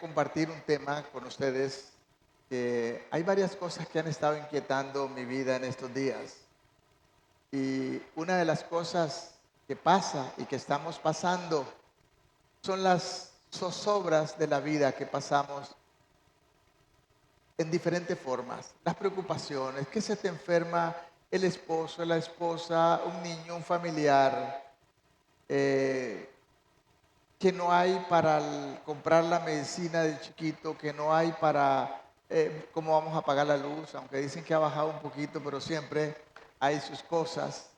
Compartir un tema con ustedes que hay varias cosas que han estado inquietando mi vida en estos días. Y una de las cosas que pasa y que estamos pasando son las zozobras de la vida que pasamos en diferentes formas. Las preocupaciones, que se te enferma el esposo, la esposa, un niño, un familiar, eh, que no hay para comprar la medicina del chiquito, que no hay para cómo vamos a pagar la luz, aunque dicen que ha bajado un poquito, pero siempre hay sus cosas.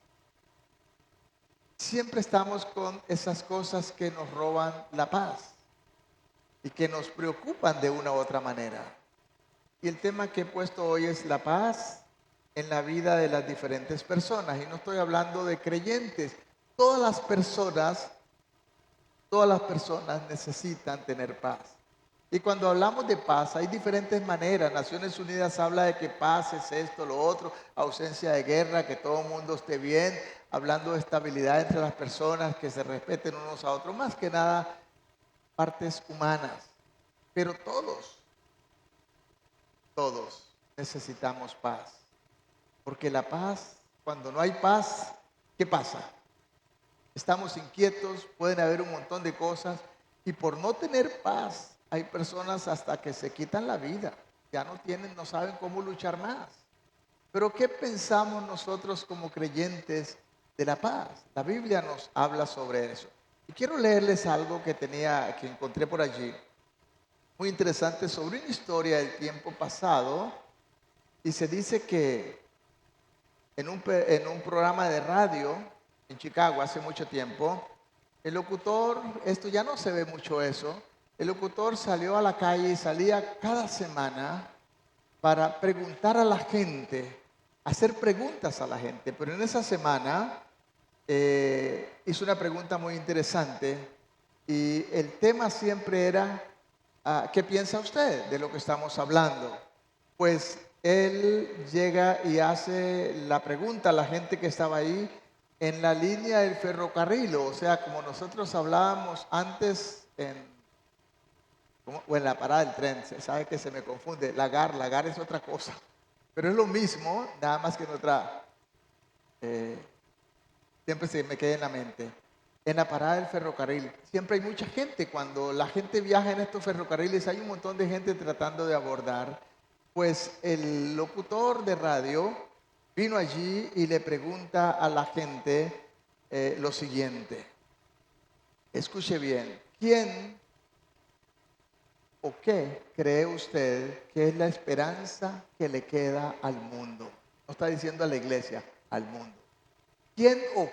Siempre estamos con esas cosas que nos roban la paz y que nos preocupan de una u otra manera. Y el tema que he puesto hoy es la paz en la vida de las diferentes personas. Y no estoy hablando de creyentes. Todas las personas Todas las personas necesitan tener paz. Y cuando hablamos de paz, hay diferentes maneras. Naciones Unidas habla de que paz es esto, lo otro, ausencia de guerra, que todo el mundo esté bien, hablando de estabilidad entre las personas, que se respeten unos a otros, más que nada partes humanas. Pero todos necesitamos paz. Porque la paz, cuando no hay paz, ¿qué pasa? Estamos inquietos, pueden haber un montón de cosas y por no tener paz hay personas hasta que se quitan la vida, ya no tienen, no saben cómo luchar más. Pero ¿qué pensamos nosotros como creyentes de la paz? La Biblia nos habla sobre eso. Y quiero leerles algo que encontré por allí, muy interesante sobre una historia del tiempo pasado y se dice que en un programa de radio en Chicago hace mucho tiempo, el locutor, esto ya no se ve mucho eso, el locutor salió a la calle y salía cada semana para preguntar a la gente, hacer preguntas a la gente, pero en esa semana hizo una pregunta muy interesante y el tema siempre era, ¿qué piensa usted de lo que estamos hablando? Pues él llega y hace la pregunta a la gente que estaba ahí en la línea del ferrocarril, o sea, como nosotros hablábamos antes o en la parada del tren, se sabe que se me confunde, lagar es otra cosa, pero es lo mismo, nada más que en otra, eh, siempre se me queda en la mente. En la parada del ferrocarril, siempre hay mucha gente. Cuando la gente viaja en estos ferrocarriles, hay un montón de gente tratando de abordar. Pues el locutor de radio vino allí y le pregunta a la gente lo siguiente. Escuche bien, ¿quién o qué cree usted que es la esperanza que le queda al mundo? No está diciendo a la iglesia, al mundo. ¿Quién o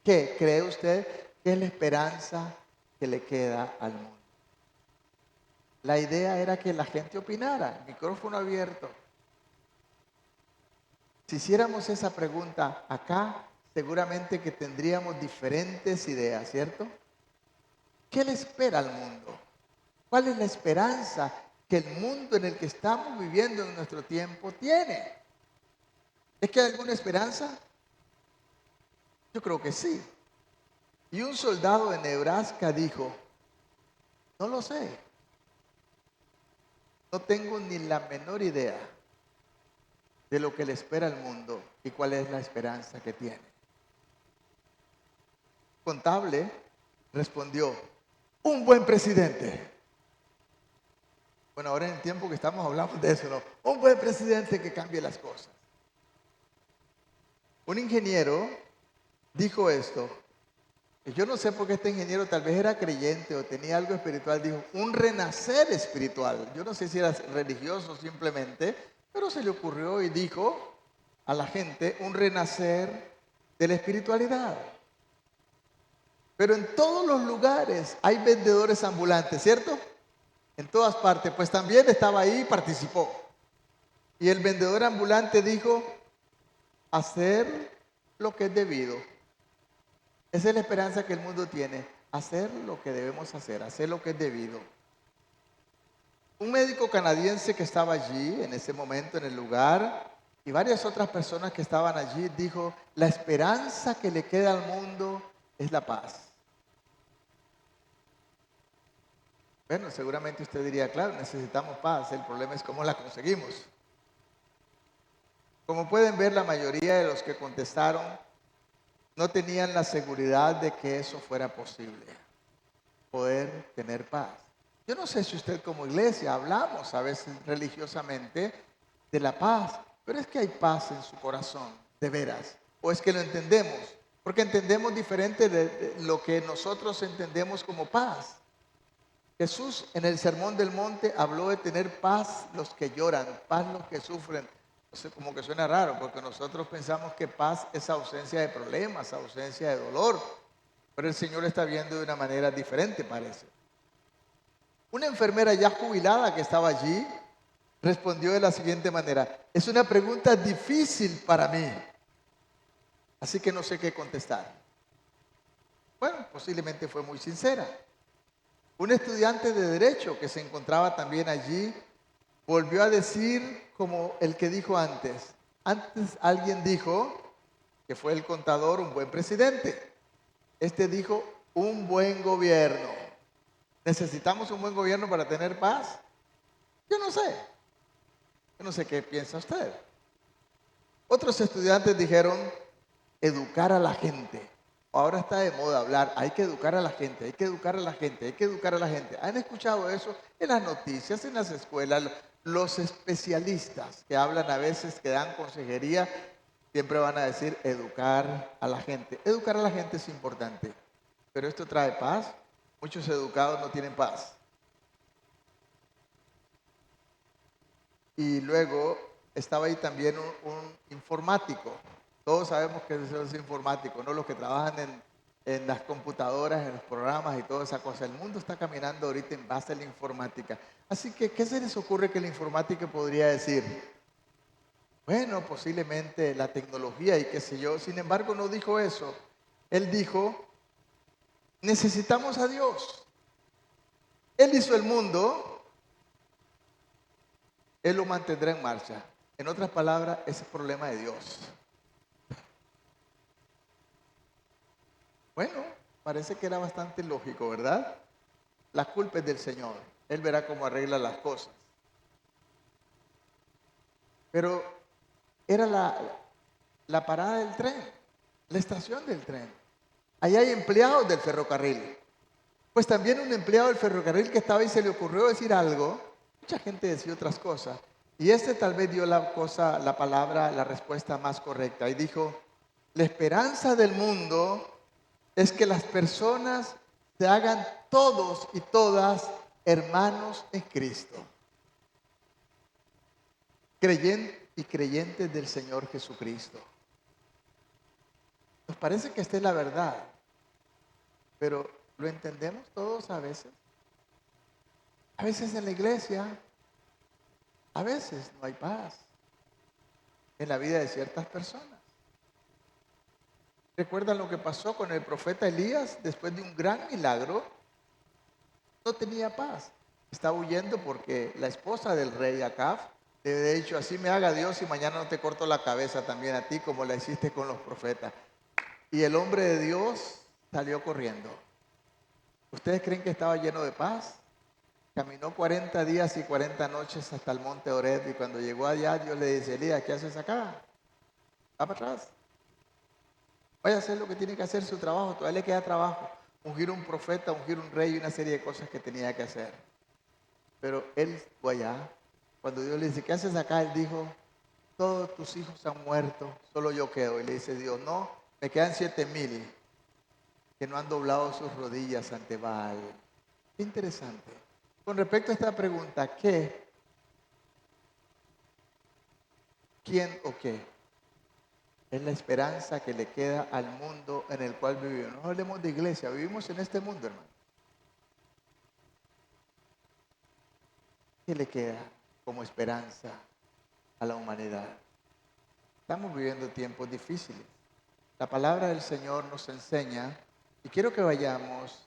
qué cree usted que es la esperanza que le queda al mundo? La idea era que la gente opinara, micrófono abierto. Si hiciéramos esa pregunta acá, seguramente que tendríamos diferentes ideas, ¿cierto? ¿Qué le espera al mundo? ¿Cuál es la esperanza que el mundo en el que estamos viviendo en nuestro tiempo tiene? ¿Es que hay alguna esperanza? Yo creo que sí. Y un soldado de Nebraska dijo, no lo sé, no tengo ni la menor idea de lo que le espera al mundo y cuál es la esperanza que tiene. Contable respondió, un buen presidente. Bueno, ahora en el tiempo que estamos hablando de eso, ¿no? Un buen presidente que cambie las cosas. Un ingeniero dijo esto, y yo no sé por qué este ingeniero tal vez era creyente o tenía algo espiritual, dijo, un renacer espiritual. Yo no sé si era religioso simplemente, pero se le ocurrió y dijo a la gente un renacer de la espiritualidad. Pero en todos los lugares hay vendedores ambulantes, ¿cierto? En todas partes. Pues también estaba ahí y participó. Y el vendedor ambulante dijo, hacer lo que es debido. Esa es la esperanza que el mundo tiene. Hacer lo que debemos hacer lo que es debido. Un médico canadiense que estaba allí en ese momento en el lugar y varias otras personas que estaban allí dijo, la esperanza que le queda al mundo es la paz. Bueno, seguramente usted diría, claro, necesitamos paz, el problema es cómo la conseguimos. Como pueden ver, la mayoría de los que contestaron no tenían la seguridad de que eso fuera posible, poder tener paz. Yo no sé si usted como iglesia hablamos a veces religiosamente de la paz, pero es que hay paz en su corazón, de veras. O es que lo entendemos, porque entendemos diferente de lo que nosotros entendemos como paz. Jesús en el Sermón del Monte habló de tener paz los que lloran, paz los que sufren. O sea, como que suena raro, porque nosotros pensamos que paz es ausencia de problemas, ausencia de dolor, pero el Señor está viendo de una manera diferente, parece. Una enfermera ya jubilada que estaba allí respondió de la siguiente manera: es una pregunta difícil para mí, así que no sé qué contestar. Bueno, posiblemente fue muy sincera. Un estudiante de derecho que se encontraba también allí volvió a decir como el que dijo antes. Antes alguien dijo que fue el contador un buen presidente. Este dijo un buen gobierno. ¿Necesitamos un buen gobierno para tener paz? Yo no sé. Yo no sé qué piensa usted. Otros estudiantes dijeron educar a la gente. Ahora está de moda hablar, hay que educar a la gente, hay que educar a la gente, hay que educar a la gente. ¿Han escuchado eso en las noticias, en las escuelas? Los especialistas que hablan a veces, que dan consejería, siempre van a decir educar a la gente. Educar a la gente es importante, pero esto trae paz. Muchos educados no tienen paz. Y luego estaba ahí también un informático. Todos sabemos que eso es informático, ¿no? Los que trabajan en las computadoras, en los programas y toda esa cosa. El mundo está caminando ahorita en base a la informática. Así que, ¿qué se les ocurre que la informática podría decir? Bueno, posiblemente la tecnología y qué sé yo. Sin embargo, no dijo eso. Él dijo, necesitamos a Dios. Él hizo el mundo, Él lo mantendrá en marcha. En otras palabras, ese es problema de Dios. Bueno, parece que era bastante lógico, ¿verdad? La culpa es del Señor. Él verá cómo arregla las cosas. Pero era la parada del tren, la estación del tren. Allá hay empleados del ferrocarril. Pues también un empleado del ferrocarril que estaba y se le ocurrió decir algo. Mucha gente decía otras cosas. Y este tal vez dio la palabra, la respuesta más correcta. Y dijo, la esperanza del mundo es que las personas se hagan todos y todas hermanos en Cristo, creyentes y creyentes del Señor Jesucristo. Nos parece que esta es la verdad, pero ¿lo entendemos todos a veces? A veces en la iglesia, a veces no hay paz en la vida de ciertas personas. ¿Recuerdan lo que pasó con el profeta Elías después de un gran milagro? No tenía paz. Estaba huyendo porque la esposa del rey Acab le había dicho, así me haga Dios y mañana no te corto la cabeza también a ti como la hiciste con los profetas. Y el hombre de Dios salió corriendo. ¿Ustedes creen que estaba lleno de paz? Caminó 40 días y 40 noches hasta el monte Horeb y cuando llegó allá Dios le dice, Elías, ¿qué haces acá? Va para atrás. Vaya a hacer lo que tiene que hacer, su trabajo, todavía le queda trabajo. Ungir un profeta, ungir un rey y una serie de cosas que tenía que hacer. Pero él fue allá. Cuando Dios le dice, ¿qué haces acá? Él dijo, todos tus hijos han muerto, solo yo quedo. Y le dice Dios, no, me quedan 7,000 que no han doblado sus rodillas ante Baal. Qué interesante. Con respecto a esta pregunta, ¿qué? ¿Quién o qué? Es la esperanza que le queda al mundo en el cual vivimos. No hablemos de iglesia, vivimos en este mundo, hermano. ¿Qué le queda como esperanza a la humanidad? Estamos viviendo tiempos difíciles. La palabra del Señor nos enseña, y quiero que vayamos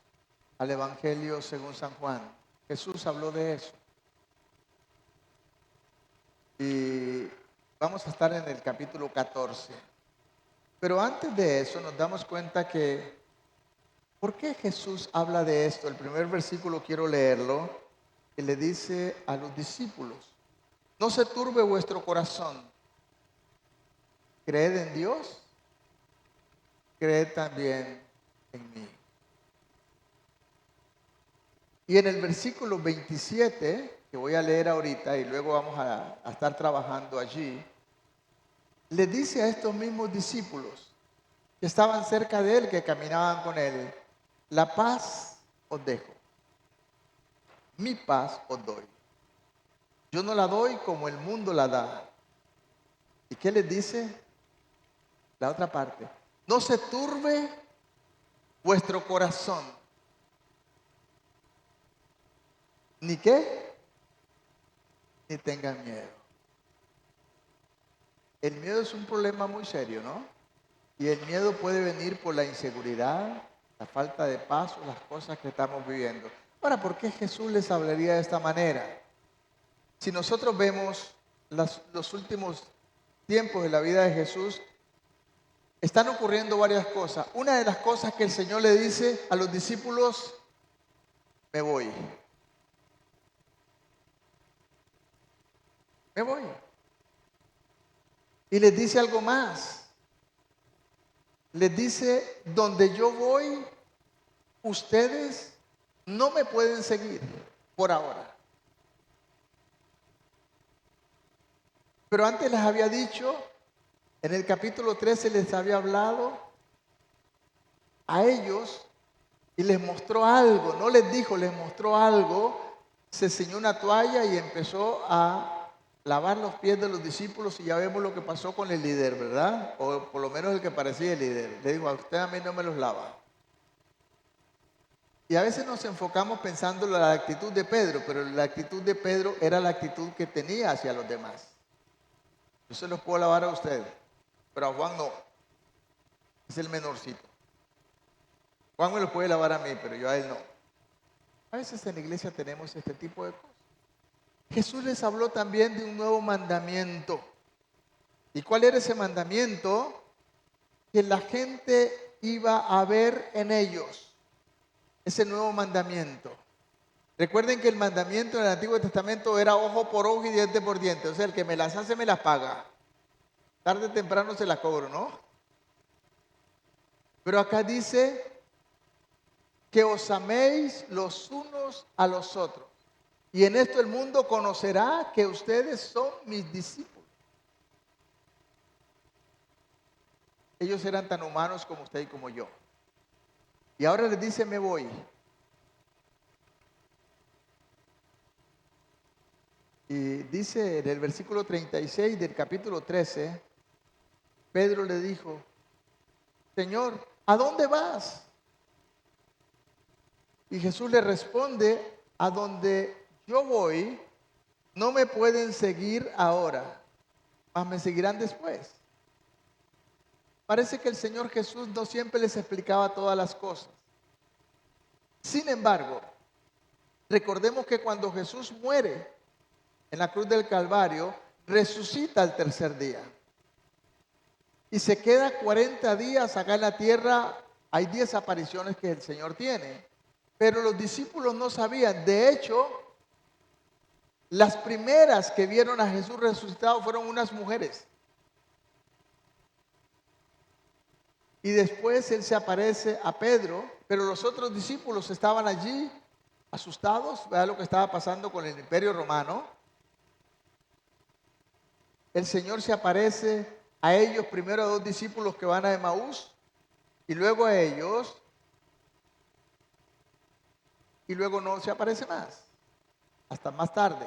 al Evangelio según San Juan. Jesús habló de eso. Y vamos a estar en el capítulo 14. Pero antes de eso nos damos cuenta que ¿Por qué Jesús habla de esto? El primer versículo quiero leerlo, que le dice a los discípulos, no se turbe vuestro corazón, creed en Dios, creed también en mí. Y en el versículo 27, que voy a leer ahorita y luego vamos a estar trabajando allí, le dice a estos mismos discípulos que estaban cerca de él, que caminaban con él, la paz os dejo, mi paz os doy. Yo no la doy como el mundo la da. ¿Y qué les dice? La otra parte. No se turbe vuestro corazón. ¿Ni qué? Ni tengan miedo. El miedo es un problema muy serio, ¿no? Y el miedo puede venir por la inseguridad, la falta de paz o las cosas que estamos viviendo. Ahora, ¿por qué Jesús les hablaría de esta manera? Si nosotros vemos los últimos tiempos de la vida de Jesús, están ocurriendo varias cosas. Una de las cosas que el Señor le dice a los discípulos, me voy. Me voy. Y les dice algo más. Les dice, donde yo voy, ustedes no me pueden seguir por ahora. Pero antes les había dicho, en el capítulo 13 les había hablado a ellos y les mostró algo. No les dijo, les mostró algo. Se ciñó una toalla y empezó a lavar los pies de los discípulos y ya vemos lo que pasó con el líder, ¿verdad? O por lo menos el que parecía el líder. Le dijo, a usted a mí no me los lava. Y a veces nos enfocamos pensando en la actitud de Pedro, pero la actitud de Pedro era la actitud que tenía hacia los demás. Yo se los puedo lavar a usted, pero a Juan no. Es el menorcito. Juan me los puede lavar a mí, pero yo a él no. A veces en la iglesia tenemos este tipo de cosas. Jesús les habló también de un nuevo mandamiento. ¿Y cuál era ese mandamiento? Que la gente iba a ver en ellos ese nuevo mandamiento. Recuerden que el mandamiento en el Antiguo Testamento era ojo por ojo y diente por diente. O sea, el que me las hace me las paga. Tarde o temprano se las cobro, ¿no? Pero acá dice que os améis los unos a los otros. Y en esto el mundo conocerá que ustedes son mis discípulos. Ellos eran tan humanos como usted y como yo. Y ahora les dice, me voy. Y dice en el versículo 36 del capítulo 13, Pedro le dijo, Señor, ¿a dónde vas? Y Jesús le responde, a donde yo voy, no me pueden seguir ahora, mas me seguirán después. Parece que el Señor Jesús no siempre les explicaba todas las cosas. Sin embargo, recordemos que cuando Jesús muere en la cruz del Calvario, resucita al tercer día. Y se queda 40 días acá en la tierra. Hay 10 apariciones que el Señor tiene. Pero los discípulos no sabían. De hecho, las primeras que vieron a Jesús resucitado fueron unas mujeres. Y después Él se aparece a Pedro, pero los otros discípulos estaban allí asustados. Vea lo que estaba pasando con el Imperio Romano. El Señor se aparece a ellos, primero a 2 discípulos que van a Emaús, y luego a ellos, y luego no se aparece más, hasta más tarde.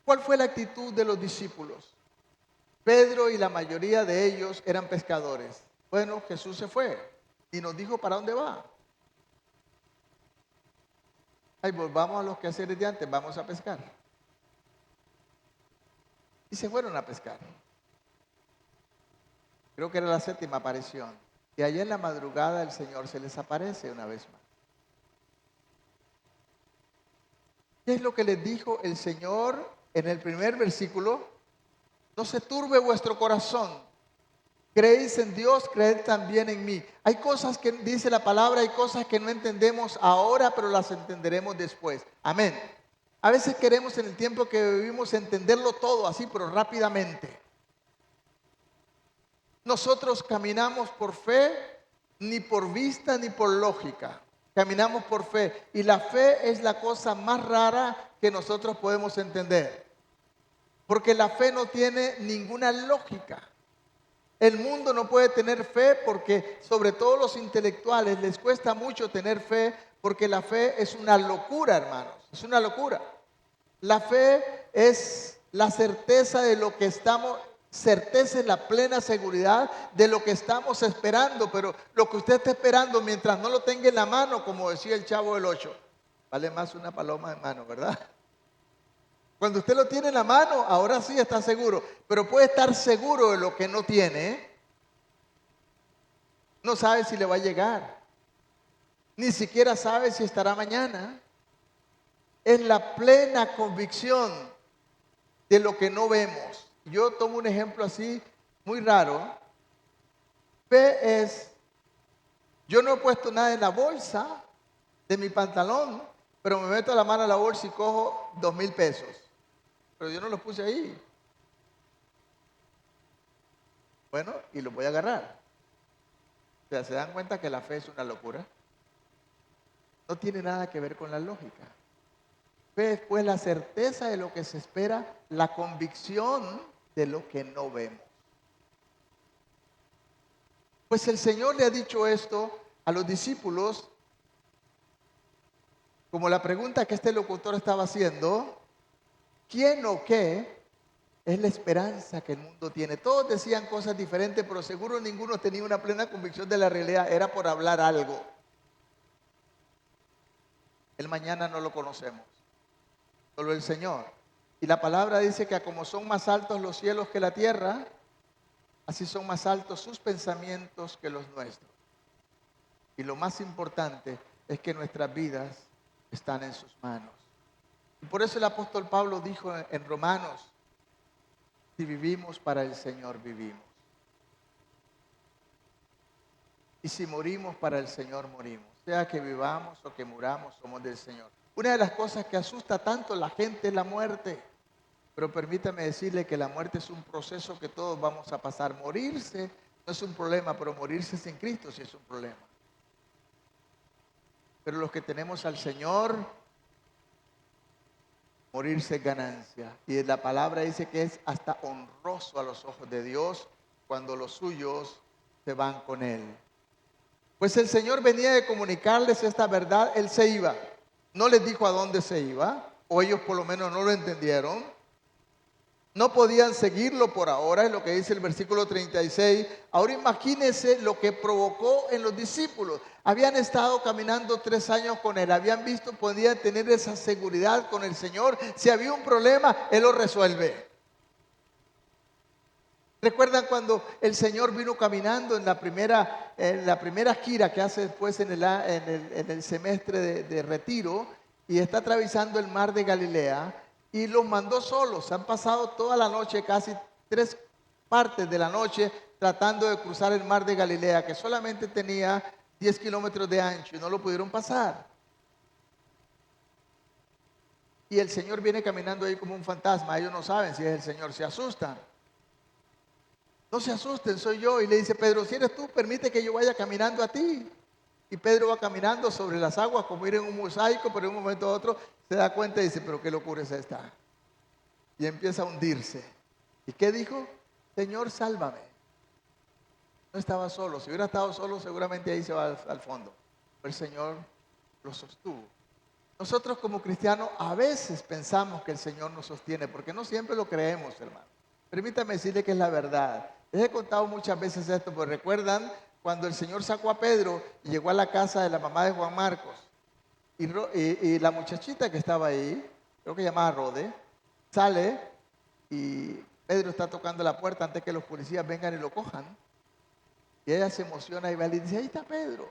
¿Cuál fue la actitud de los discípulos? Pedro y la mayoría de ellos eran pescadores. Bueno, Jesús se fue y nos dijo para dónde va. Ay, volvamos a los quehaceres de antes, vamos a pescar. Y se fueron a pescar. Creo que era la 7ª aparición. Y allá en la madrugada el Señor se les aparece una vez más. ¿Qué es lo que les dijo el Señor en el primer versículo? No se turbe vuestro corazón. Creéis en Dios, creed también en mí. Hay cosas que dice la palabra, hay cosas que no entendemos ahora, pero las entenderemos después. Amén. A veces queremos en el tiempo que vivimos entenderlo todo así, pero rápidamente. Nosotros caminamos por fe, ni por vista, ni por lógica. Caminamos por fe. Y la fe es la cosa más rara que nosotros podemos entender. Porque la fe no tiene ninguna lógica. El mundo no puede tener fe porque, sobre todo los intelectuales, les cuesta mucho tener fe porque la fe es una locura, hermanos. Es una locura. La fe es la certeza de lo que estamos, certeza es la plena seguridad de lo que estamos esperando, pero lo que usted está esperando mientras no lo tenga en la mano, como decía el Chavo del Ocho, vale más una paloma en mano, ¿verdad? Cuando usted lo tiene en la mano, ahora sí está seguro, pero puede estar seguro de lo que no tiene, ¿eh? No sabe si le va a llegar, ni siquiera sabe si estará mañana. Es la plena convicción de lo que no vemos. Yo tomo un ejemplo así muy raro. Fe es, yo no he puesto nada en la bolsa de mi pantalón, pero me meto la mano a la bolsa y cojo 2,000 pesos. Pero yo no los puse ahí. Bueno, y los voy a agarrar. O sea, ¿se dan cuenta que la fe es una locura? No tiene nada que ver con la lógica. Fe es pues la certeza de lo que se espera, la convicción de lo que no vemos. Pues el Señor le ha dicho esto a los discípulos, como la pregunta que este locutor estaba haciendo, ¿quién o qué es la esperanza que el mundo tiene? Todos decían cosas diferentes, pero seguro ninguno tenía una plena convicción de la realidad, era por hablar algo. El mañana no lo conocemos, solo el Señor. Y la palabra dice que como son más altos los cielos que la tierra, así son más altos sus pensamientos que los nuestros. Y lo más importante es que nuestras vidas están en sus manos. Y por eso el apóstol Pablo dijo en Romanos, si vivimos para el Señor, vivimos. Y si morimos para el Señor, morimos. Sea que vivamos o que muramos, somos del Señor. Una de las cosas que asusta tanto a la gente es la muerte. Pero permítame decirle que la muerte es un proceso que todos vamos a pasar. Morirse no es un problema, pero morirse sin Cristo sí es un problema. Pero los que tenemos al Señor, morirse es ganancia. Y la palabra dice que es hasta honroso a los ojos de Dios cuando los suyos se van con Él. Pues el Señor venía de comunicarles esta verdad, Él se iba. No les dijo a dónde se iba, o ellos por lo menos no lo entendieron. No podían seguirlo por ahora, es lo que dice el versículo 36. Ahora imagínense lo que provocó en los discípulos. Habían estado caminando 3 años con Él, habían visto, podían tener esa seguridad con el Señor. Si había un problema, Él lo resuelve. ¿Recuerdan cuando el Señor vino caminando en la primera gira que hace después en el semestre de retiro y está atravesando el mar de Galilea? Y los mandó solos. Han pasado toda la noche, casi 3 partes de la noche, tratando de cruzar el mar de Galilea, que solamente tenía 10 kilómetros de ancho y no lo pudieron pasar. Y el Señor viene caminando ahí como un fantasma. Ellos no saben si es el Señor, se asustan. No se asusten, soy yo. Y le dice Pedro, si eres tú, permite que yo vaya caminando a ti. Y Pedro va caminando sobre las aguas como ir en un mosaico, pero en un momento a otro se da cuenta y dice, pero qué locura es esta. Y empieza a hundirse. ¿Y qué dijo? Señor, sálvame. No estaba solo. Si hubiera estado solo, seguramente ahí se va al fondo. Pero el Señor lo sostuvo. Nosotros como cristianos a veces pensamos que el Señor nos sostiene, porque no siempre lo creemos, hermano. Permítame decirle que es la verdad. Les he contado muchas veces esto, porque recuerdan cuando el Señor sacó a Pedro y llegó a la casa de la mamá de Juan Marcos. Y la muchachita que estaba ahí, creo que llamaba Rode, sale y Pedro está tocando la puerta antes que los policías vengan y lo cojan. Y ella se emociona y va y le dice, ahí está Pedro.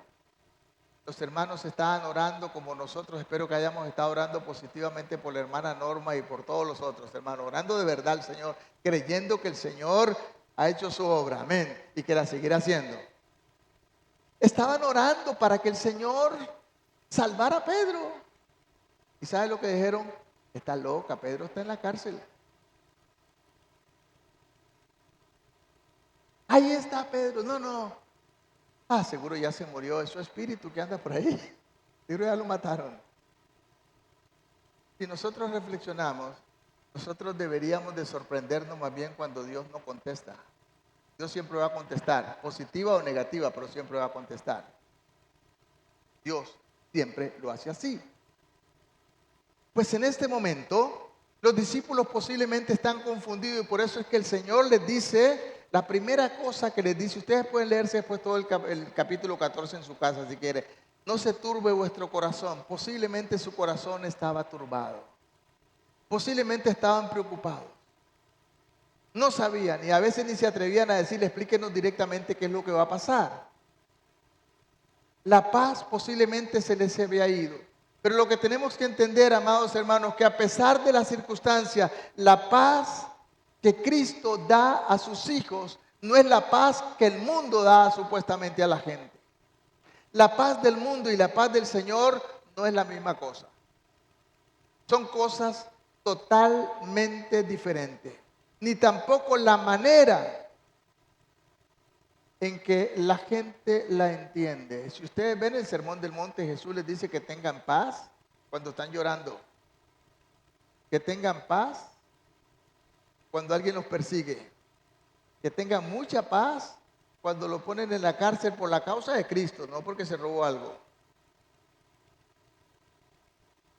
Los hermanos estaban orando como nosotros, espero que hayamos estado orando positivamente por la hermana Norma y por todos los otros hermanos, orando de verdad al Señor, creyendo que el Señor ha hecho su obra, amén, y que la seguirá haciendo. Estaban orando para que el Señor salvara a Pedro. ¿Y sabe lo que dijeron? Está loca, Pedro está en la cárcel. Ahí está Pedro. No, no. Ah, seguro ya se murió. Es su espíritu que anda por ahí. Seguro ya lo mataron. Si nosotros reflexionamos, nosotros deberíamos de sorprendernos más bien cuando Dios no contesta. Dios siempre va a contestar, positiva o negativa, pero siempre va a contestar. Dios siempre lo hace así. Pues en este momento, los discípulos posiblemente están confundidos y por eso es que el Señor les dice, la primera cosa que les dice, ustedes pueden leerse después todo el capítulo 14 en su casa si quieren. No se turbe vuestro corazón. Posiblemente su corazón estaba turbado. Posiblemente estaban preocupados. No sabían y a veces ni se atrevían a decirle, explíquenos directamente qué es lo que va a pasar. La paz posiblemente se les había ido. Pero lo que tenemos que entender, amados hermanos, que a pesar de las circunstancias, la paz que Cristo da a sus hijos no es la paz que el mundo da supuestamente a la gente. La paz del mundo y la paz del Señor no es la misma cosa. Son cosas totalmente diferentes. Ni tampoco la manera en que la gente la entiende. Si ustedes ven el Sermón del Monte, Jesús les dice que tengan paz cuando están llorando. Que tengan paz cuando alguien los persigue. Que tengan mucha paz cuando lo ponen en la cárcel por la causa de Cristo, no porque se robó algo.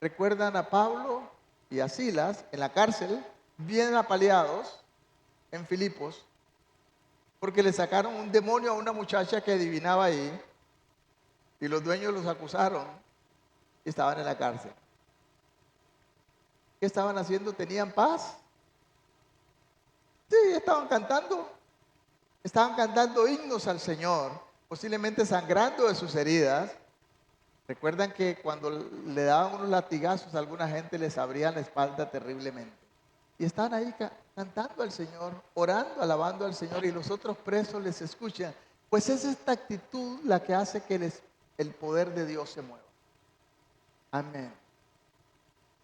¿Recuerdan a Pablo y a Silas en la cárcel, bien apaleados en Filipos, porque le sacaron un demonio a una muchacha que adivinaba ahí y los dueños los acusaron y estaban en la cárcel? ¿Qué estaban haciendo? ¿Tenían paz? Sí, estaban cantando himnos al Señor, posiblemente sangrando de sus heridas. Recuerdan que cuando le daban unos latigazos a alguna gente les abrían la espalda terriblemente. Y estaban ahí cantando al Señor, orando, alabando al Señor y los otros presos les escuchan. Pues es esta actitud la que hace que el poder de Dios se mueva. Amén.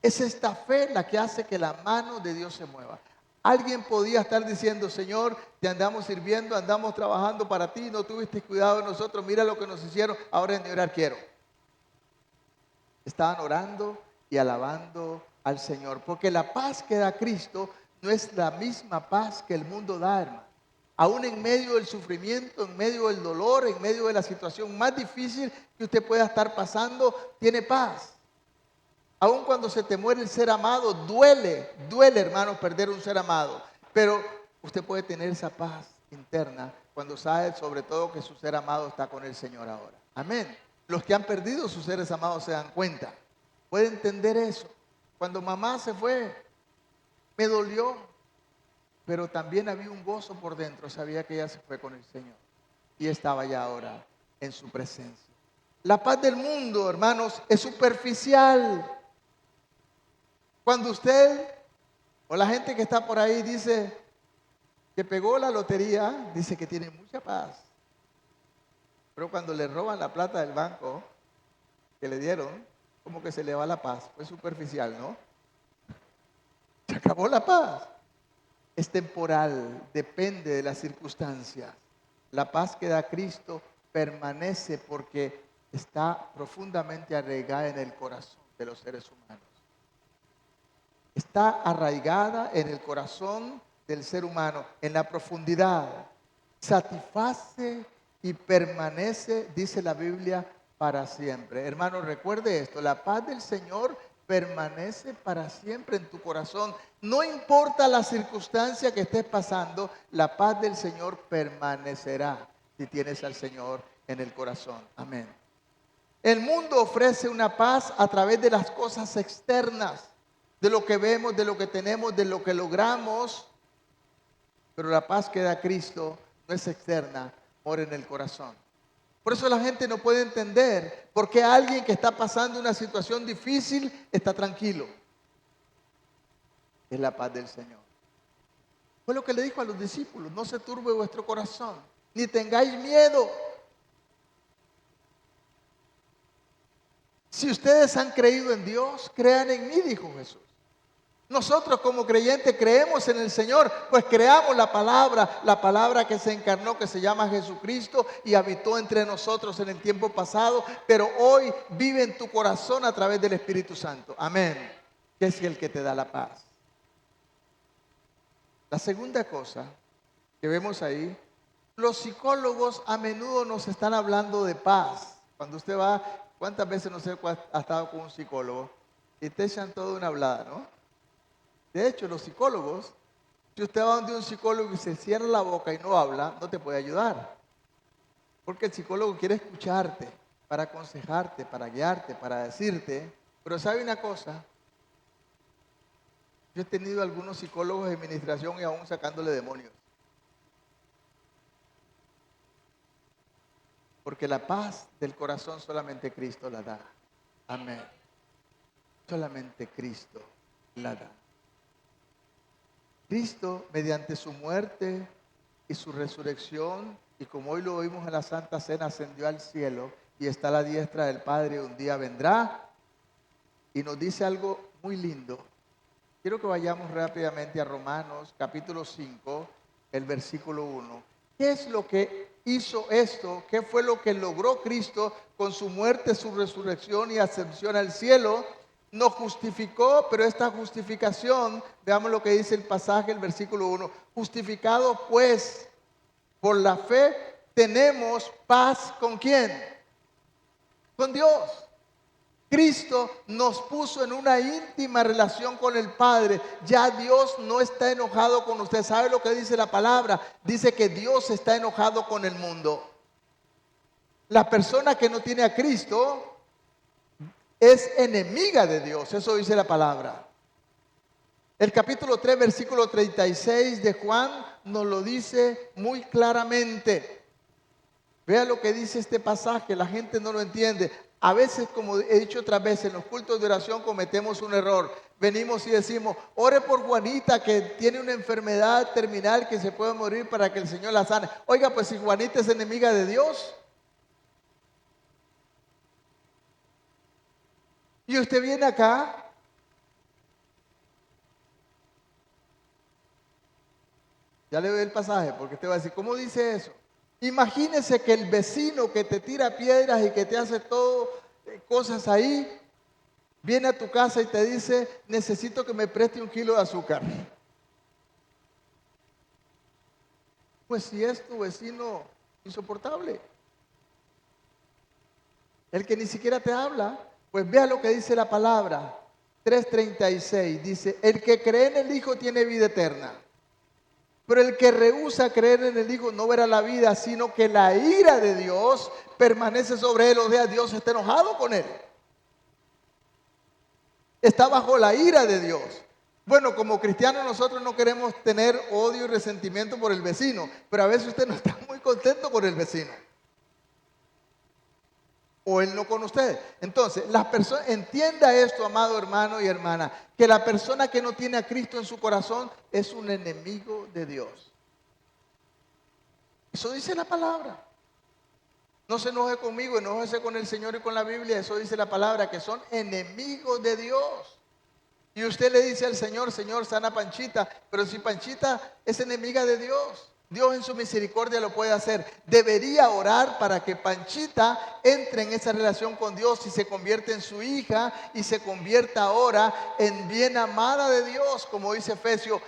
Es esta fe la que hace que la mano de Dios se mueva. Alguien podía estar diciendo, Señor, te andamos sirviendo, andamos trabajando para ti, no tuviste cuidado de nosotros, mira lo que nos hicieron, ahora en orar quiero. Estaban orando y alabando al Señor, porque la paz que da Cristo no es la misma paz que el mundo da, hermano. Aún en medio del sufrimiento, en medio del dolor, en medio de la situación más difícil que usted pueda estar pasando, tiene paz. Aún cuando se te muere el ser amado, duele, hermano, perder un ser amado. Pero usted puede tener esa paz interna cuando sabe sobre todo que su ser amado está con el Señor ahora. Amén. Los que han perdido sus seres amados se dan cuenta. Puede entender eso. Cuando mamá se fue, me dolió. Pero también había un gozo por dentro. Sabía que ella se fue con el Señor. Y estaba ya ahora en su presencia. La paz del mundo, hermanos, es superficial. Cuando usted o la gente que está por ahí dice que pegó la lotería, dice que tiene mucha paz. Pero cuando le roban la plata del banco que le dieron, como que se le va la paz. Fue superficial, ¿no? Se acabó la paz. Es temporal, depende de las circunstancias. La paz que da Cristo permanece porque está profundamente arraigada en el corazón de los seres humanos. Está arraigada en el corazón del ser humano, en la profundidad. Satisface y permanece, dice la Biblia, para siempre. Hermano, recuerde esto, la paz del Señor permanece para siempre en tu corazón. No importa la circunstancia que estés pasando, la paz del Señor permanecerá si tienes al Señor en el corazón. Amén. El mundo ofrece una paz a través de las cosas externas, de lo que vemos, de lo que tenemos, de lo que logramos. Pero la paz que da Cristo no es externa, mora en el corazón. Por eso la gente no puede entender por qué alguien que está pasando una situación difícil está tranquilo. Es la paz del Señor. Fue lo que le dijo a los discípulos: no se turbe vuestro corazón, ni tengáis miedo. Si ustedes han creído en Dios, crean en mí, dijo Jesús. Nosotros como creyentes creemos en el Señor, pues creamos la palabra que se encarnó, que se llama Jesucristo y habitó entre nosotros en el tiempo pasado, pero hoy vive en tu corazón a través del Espíritu Santo. Amén. Que es el que te da la paz. La segunda cosa que vemos ahí, los psicólogos a menudo nos están hablando de paz. Cuando usted va, ¿cuántas veces no sé ha estado con un psicólogo? Y te echan toda una hablada, ¿no? De hecho, los psicólogos, si usted va donde un psicólogo y se cierra la boca y no habla, no te puede ayudar. Porque el psicólogo quiere escucharte, para aconsejarte, para guiarte, para decirte. Pero ¿sabe una cosa? Yo he tenido algunos psicólogos de administración y aún sacándole demonios. Porque la paz del corazón solamente Cristo la da. Amén. Solamente Cristo la da. Cristo, mediante su muerte y su resurrección, y como hoy lo oímos en la Santa Cena, ascendió al cielo y está a la diestra del Padre, un día vendrá y nos dice algo muy lindo. Quiero que vayamos rápidamente a Romanos capítulo 5, el versículo 1. ¿Qué es lo que hizo esto? ¿Qué fue lo que logró Cristo con su muerte, su resurrección y ascensión al cielo? Nos justificó, pero esta justificación, veamos lo que dice el pasaje, el versículo 1. Justificado pues por la fe, tenemos paz ¿con quién? Con Dios. Cristo nos puso en una íntima relación con el Padre. Ya Dios no está enojado con usted. ¿Sabe lo que dice la palabra? Dice que Dios está enojado con el mundo. La persona que no tiene a Cristo es enemiga de Dios. Eso dice la palabra. El capítulo 3, versículo 36 de Juan nos lo dice muy claramente. Vea lo que dice este pasaje, la gente no lo entiende. A veces, como he dicho otras veces, en los cultos de oración cometemos un error. Venimos y decimos: ore por Juanita que tiene una enfermedad terminal que se puede morir para que el Señor la sane. Oiga, pues si Juanita es enemiga de Dios y usted viene acá, ya le doy el pasaje porque usted va a decir: ¿cómo dice eso? Imagínese que el vecino que te tira piedras y que te hace todo cosas ahí, viene a tu casa y te dice: necesito que me preste 1 kilo de azúcar. Pues si es tu vecino insoportable, el que ni siquiera te habla, pues vea lo que dice la palabra. 3:36 dice: el que cree en el Hijo tiene vida eterna. Pero el que rehúsa creer en el Hijo no verá la vida, sino que la ira de Dios permanece sobre él. O sea, Dios está enojado con él. Está bajo la ira de Dios. Bueno, como cristianos nosotros no queremos tener odio y resentimiento por el vecino, pero a veces usted no está muy contento con el vecino. O él no con usted. Entonces, entienda esto, amado hermano y hermana, que la persona que no tiene a Cristo en su corazón es un enemigo de Dios. Eso dice la palabra. No se enoje conmigo, enójese con el Señor y con la Biblia. Eso dice la palabra, que son enemigos de Dios. Y usted le dice al Señor: Señor, sana a Panchita. Pero si Panchita es enemiga de Dios, Dios en su misericordia lo puede hacer. Debería orar para que Panchita entre en esa relación con Dios y se convierta en su hija y se convierta ahora en bien amada de Dios, como dice Efesios,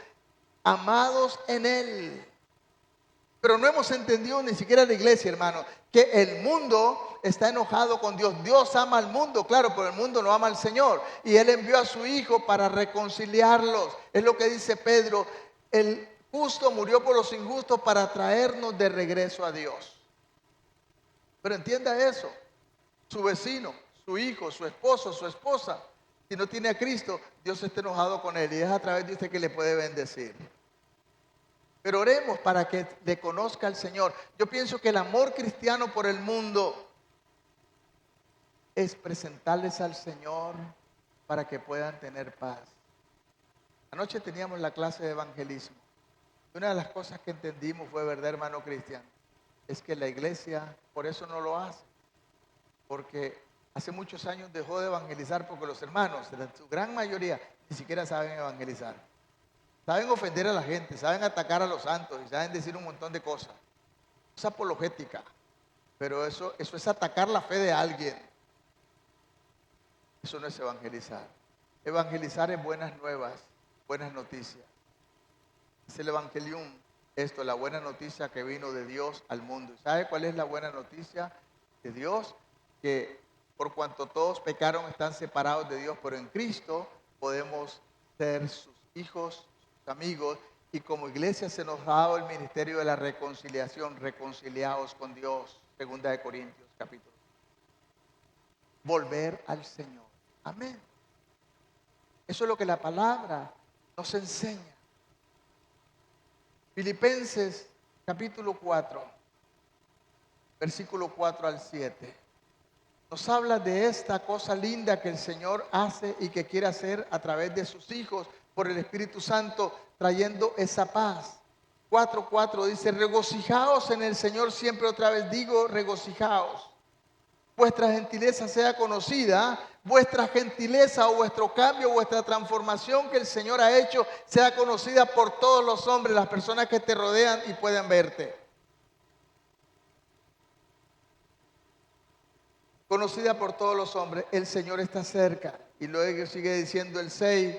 amados en Él. Pero no hemos entendido, ni siquiera la iglesia, hermano, que el mundo está enojado con Dios. Dios ama al mundo, claro, pero el mundo no ama al Señor. Y Él envió a su Hijo para reconciliarlos. Es lo que dice Pedro: el justo murió por los injustos para traernos de regreso a Dios. Pero entienda eso: su vecino, su hijo, su esposo, su esposa, si no tiene a Cristo, Dios está enojado con él y es a través de usted que le puede bendecir. Pero oremos para que le conozca al Señor. Yo pienso que el amor cristiano por el mundo es presentarles al Señor para que puedan tener paz. Anoche teníamos la clase de evangelismo Una de las cosas que entendimos fue, verdad, hermano Cristian, es que la iglesia por eso no lo hace. Porque hace muchos años dejó de evangelizar porque los hermanos, en su gran mayoría, ni siquiera saben evangelizar. Saben ofender a la gente, saben atacar a los santos y saben decir un montón de cosas. Es apologética, pero eso es atacar la fe de alguien. Eso no es evangelizar. Evangelizar es buenas nuevas, buenas noticias. Es el evangelium, esto, la buena noticia que vino de Dios al mundo. ¿Sabe cuál es la buena noticia de Dios? Que por cuanto todos pecaron están separados de Dios, pero en Cristo podemos ser sus hijos, sus amigos, y como iglesia se nos ha dado el ministerio de la reconciliación, reconciliados con Dios, 2 Corintios capítulo. Volver al Señor. Amén. Eso es lo que la palabra nos enseña. Filipenses capítulo 4, versículo 4 al 7. Nos habla de esta cosa linda que el Señor hace y que quiere hacer a través de sus hijos por el Espíritu Santo, trayendo esa paz. 4:4 dice, regocijaos en el Señor siempre, otra vez digo, regocijaos. Vuestra gentileza sea conocida, vuestra gentileza o vuestro cambio, vuestra transformación que el Señor ha hecho, sea conocida por todos los hombres, las personas que te rodean y puedan verte. Conocida por todos los hombres, el Señor está cerca. Y luego sigue diciendo el 6,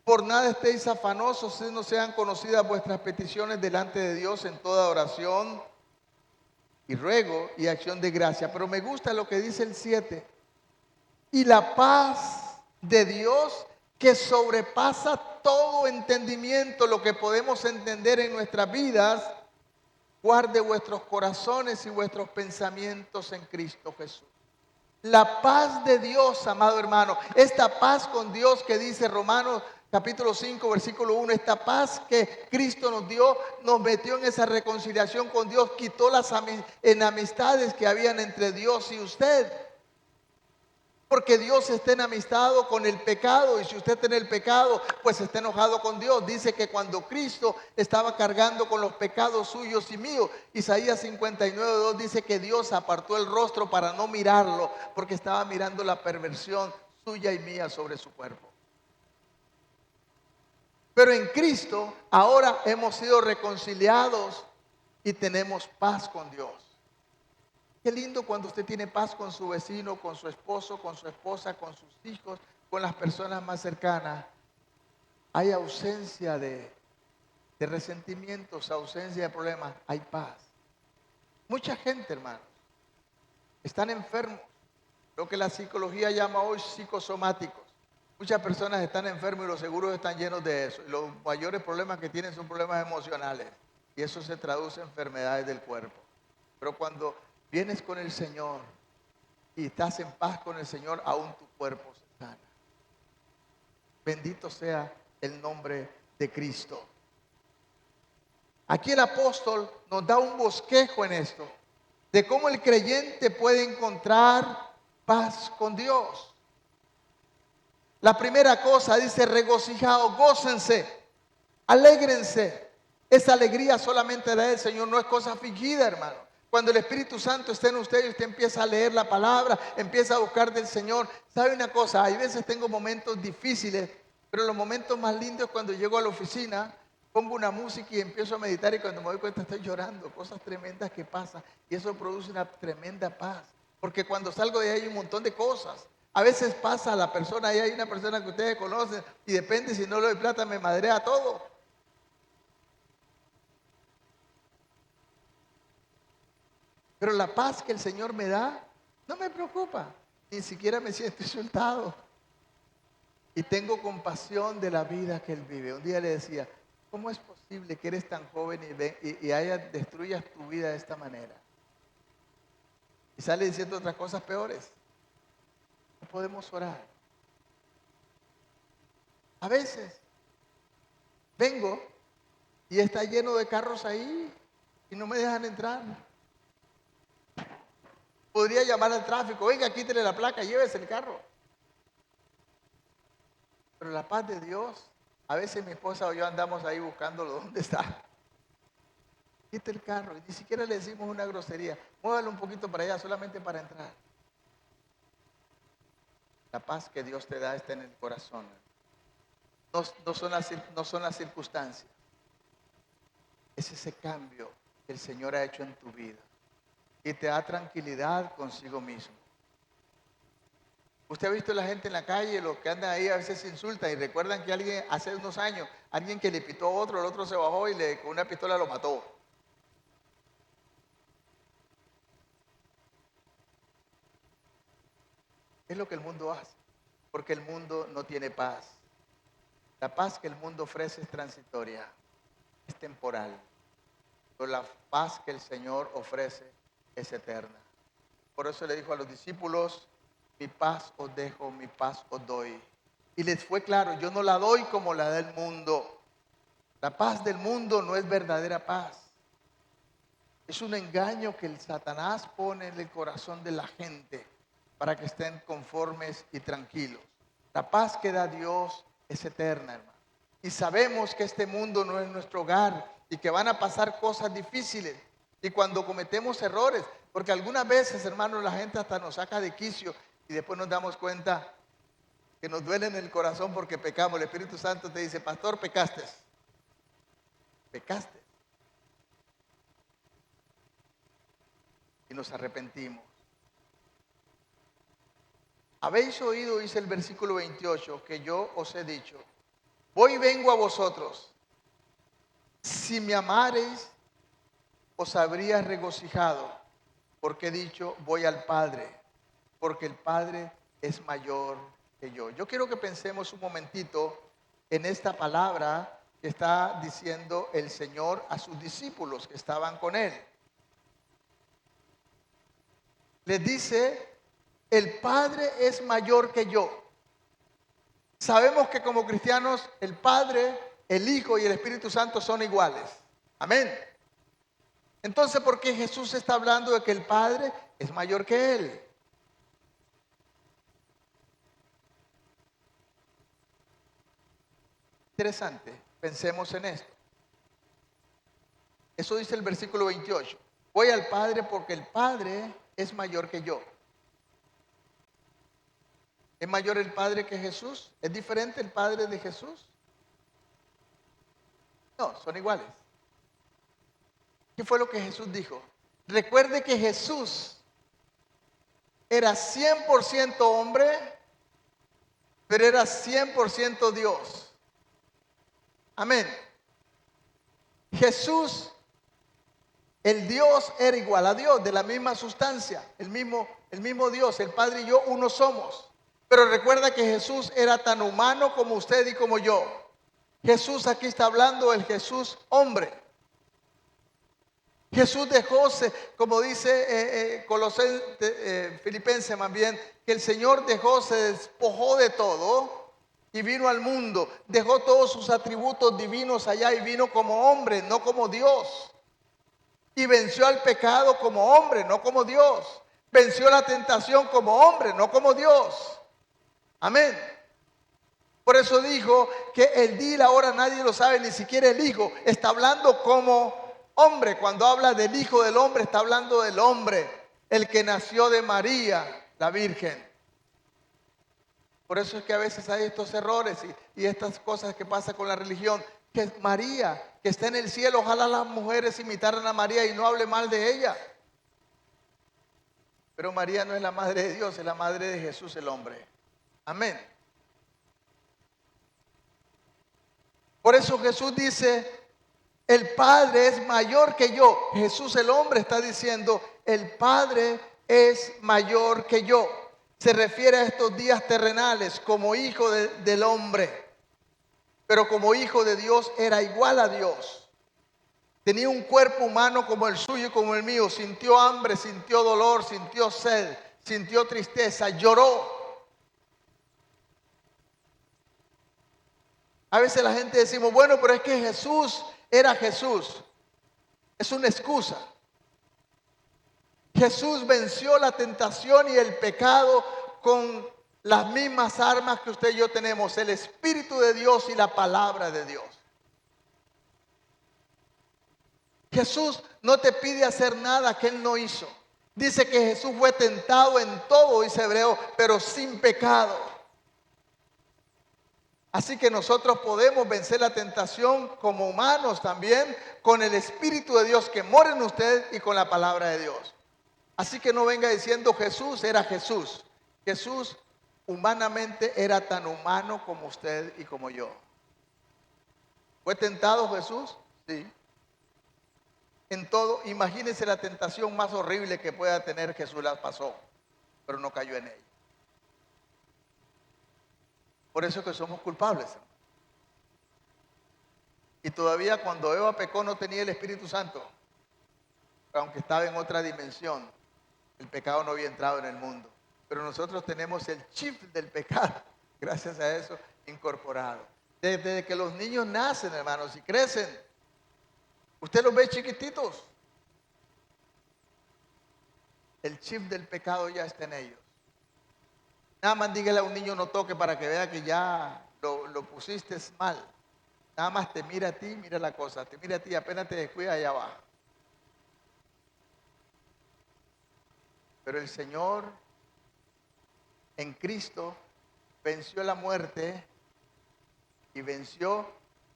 por nada estéis afanosos, si no sean conocidas vuestras peticiones delante de Dios en toda oración y ruego y acción de gracia. Pero me gusta lo que dice el 7. Y la paz de Dios que sobrepasa todo entendimiento, lo que podemos entender en nuestras vidas, guarde vuestros corazones y vuestros pensamientos en Cristo Jesús. La paz de Dios, amado hermano, esta paz con Dios que dice Romanos capítulo 5, versículo 1, esta paz que Cristo nos dio, nos metió en esa reconciliación con Dios, quitó las enemistades que habían entre Dios y usted. Porque Dios está enemistado con el pecado, y si usted tiene el pecado, pues está enojado con Dios. Dice que cuando Cristo estaba cargando con los pecados suyos y míos, Isaías 59:2 dice que Dios apartó el rostro para no mirarlo, porque estaba mirando la perversión suya y mía sobre su cuerpo. Pero en Cristo ahora hemos sido reconciliados y tenemos paz con Dios. Qué lindo cuando usted tiene paz con su vecino, con su esposo, con su esposa, con sus hijos, con las personas más cercanas. Hay ausencia de resentimientos, ausencia de problemas, hay paz. Mucha gente, hermanos, están enfermos, lo que la psicología llama hoy psicosomáticos. Muchas personas están enfermos y los seguros están llenos de eso. Y los mayores problemas que tienen son problemas emocionales. Y eso se traduce en enfermedades del cuerpo. Pero cuando vienes con el Señor y estás en paz con el Señor, aún tu cuerpo se sana. Bendito sea el nombre de Cristo. Aquí el apóstol nos da un bosquejo en esto, de cómo el creyente puede encontrar paz con Dios. La primera cosa dice, regocijaos, gócense, alégrense. Esa alegría solamente la da el Señor, no es cosa fingida, hermano. Cuando el Espíritu Santo está en usted y usted empieza a leer la palabra, empieza a buscar del Señor. ¿Sabe una cosa? Hay veces tengo momentos difíciles, pero los momentos más lindos es cuando llego a la oficina, pongo una música y empiezo a meditar, y cuando me doy cuenta estoy llorando, cosas tremendas que pasan, y eso produce una tremenda paz. Porque cuando salgo de ahí hay un montón de cosas. A veces pasa a la persona, ahí hay una persona que ustedes conocen y depende, si no le doy plata me madrea todo. Pero la paz que el Señor me da no me preocupa, ni siquiera me siento insultado. Y tengo compasión de la vida que Él vive. Un día le decía, ¿cómo es posible que eres tan joven y destruyas tu vida de esta manera? Y sale diciendo otras cosas peores. No podemos orar. A veces vengo y está lleno de carros ahí y no me dejan entrar. Podría llamar al tráfico, venga, quítele la placa, llévese el carro. Pero la paz de Dios, a veces mi esposa o yo andamos ahí buscándolo, ¿dónde está? quite el carro. Y ni siquiera le decimos una grosería. Muévalo un poquito para allá, solamente para entrar. La paz que Dios te da está en el corazón. No son las circunstancias. Es ese cambio que el Señor ha hecho en tu vida. Y te da tranquilidad consigo mismo. Usted ha visto la gente en la calle, los que andan ahí a veces se insultan y recuerdan que alguien hace unos años, alguien que le pitó a otro, el otro se bajó y con una pistola lo mató. Es lo que el mundo hace, porque el mundo no tiene paz. La paz que el mundo ofrece es transitoria, es temporal. Pero la paz que el Señor ofrece es eterna. Por eso le dijo a los discípulos, mi paz os dejo, mi paz os doy. Y les fue claro, yo no la doy como la del mundo. La paz del mundo no es verdadera paz. Es un engaño que el Satanás pone en el corazón de la gente para que estén conformes y tranquilos. La paz que da Dios es eterna, hermano. Y sabemos que este mundo no es nuestro hogar y que van a pasar cosas difíciles. Y cuando cometemos errores, porque algunas veces, hermanos, la gente hasta nos saca de quicio y después nos damos cuenta que nos duele en el corazón porque pecamos. El Espíritu Santo te dice, pastor, pecaste. Pecaste. Y nos arrepentimos. Habéis oído, dice el versículo 28, que yo os he dicho, voy y vengo a vosotros. Si me amareis, os habría regocijado, porque he dicho, voy al Padre, porque el Padre es mayor que yo. Yo quiero que pensemos un momentito en esta palabra que está diciendo el Señor a sus discípulos que estaban con Él. Les dice, el Padre es mayor que yo. Sabemos que como cristianos el Padre, el Hijo y el Espíritu Santo son iguales. Amén. Entonces, ¿por qué Jesús está hablando de que el Padre es mayor que Él? Interesante, pensemos en esto. Eso dice el versículo 28. Voy al Padre porque el Padre es mayor que yo. ¿Es mayor el Padre que Jesús? ¿Es diferente el Padre de Jesús? No, son iguales. ¿Qué fue lo que Jesús dijo? Recuerde que Jesús era 100% hombre, pero era 100% Dios. Amén. Jesús, el Dios, era igual a Dios, de la misma sustancia, el mismo Dios, el Padre y yo uno somos. Pero recuerda que Jesús era tan humano como usted y como yo. Jesús aquí está hablando del Jesús hombre. Jesús dejó, como dice Filipenses más bien, que el Señor se despojó de todo y vino al mundo. Dejó todos sus atributos divinos allá y vino como hombre, no como Dios. Y venció al pecado como hombre, no como Dios. Venció la tentación como hombre, no como Dios. Amén. Por eso dijo que el día y la hora nadie lo sabe, ni siquiera el Hijo. Está hablando como hombre. Cuando habla del Hijo del Hombre, está hablando del hombre, el que nació de María, la Virgen. Por eso es que a veces hay estos errores y estas cosas que pasan con la religión. Que María, que está en el cielo, ojalá las mujeres imitaran a María y no hable mal de ella. Pero María no es la madre de Dios, es la madre de Jesús el hombre. Amén. Por eso Jesús dice, el Padre es mayor que yo. Jesús el hombre está diciendo, el Padre es mayor que yo. Se refiere a estos días terrenales como hijo del hombre. Pero como hijo de Dios era igual a Dios. Tenía un cuerpo humano como el suyo y como el mío. Sintió hambre, sintió dolor, sintió sed, sintió tristeza, lloró. A veces la gente decimos, bueno, pero es que Jesús era Jesús. Es una excusa. Jesús venció la tentación y el pecado con las mismas armas que usted y yo tenemos, el Espíritu de Dios y la palabra de Dios. Jesús no te pide hacer nada que Él no hizo. Dice que Jesús fue tentado en todo, dice Hebreo, pero sin pecado. Así que nosotros podemos vencer la tentación como humanos también con el Espíritu de Dios que mora en usted y con la palabra de Dios. Así que no venga diciendo Jesús era Jesús. Jesús humanamente era tan humano como usted y como yo. ¿Fue tentado Jesús? Sí. En todo, imagínense la tentación más horrible que pueda tener Jesús la pasó, pero no cayó en ella. Por eso es que somos culpables. Y todavía cuando Eva pecó no tenía el Espíritu Santo, aunque estaba en otra dimensión. El pecado no había entrado en el mundo. Pero nosotros tenemos el chip del pecado, gracias a eso, incorporado. Desde que los niños nacen, hermanos, y crecen, usted los ve chiquititos. El chip del pecado ya está en ellos. Nada más dígale a un niño no toque para que vea que ya lo pusiste mal. Nada más te mira a ti, mira la cosa. Te mira a ti, apenas te descuida, allá va. Pero el Señor en Cristo venció la muerte y venció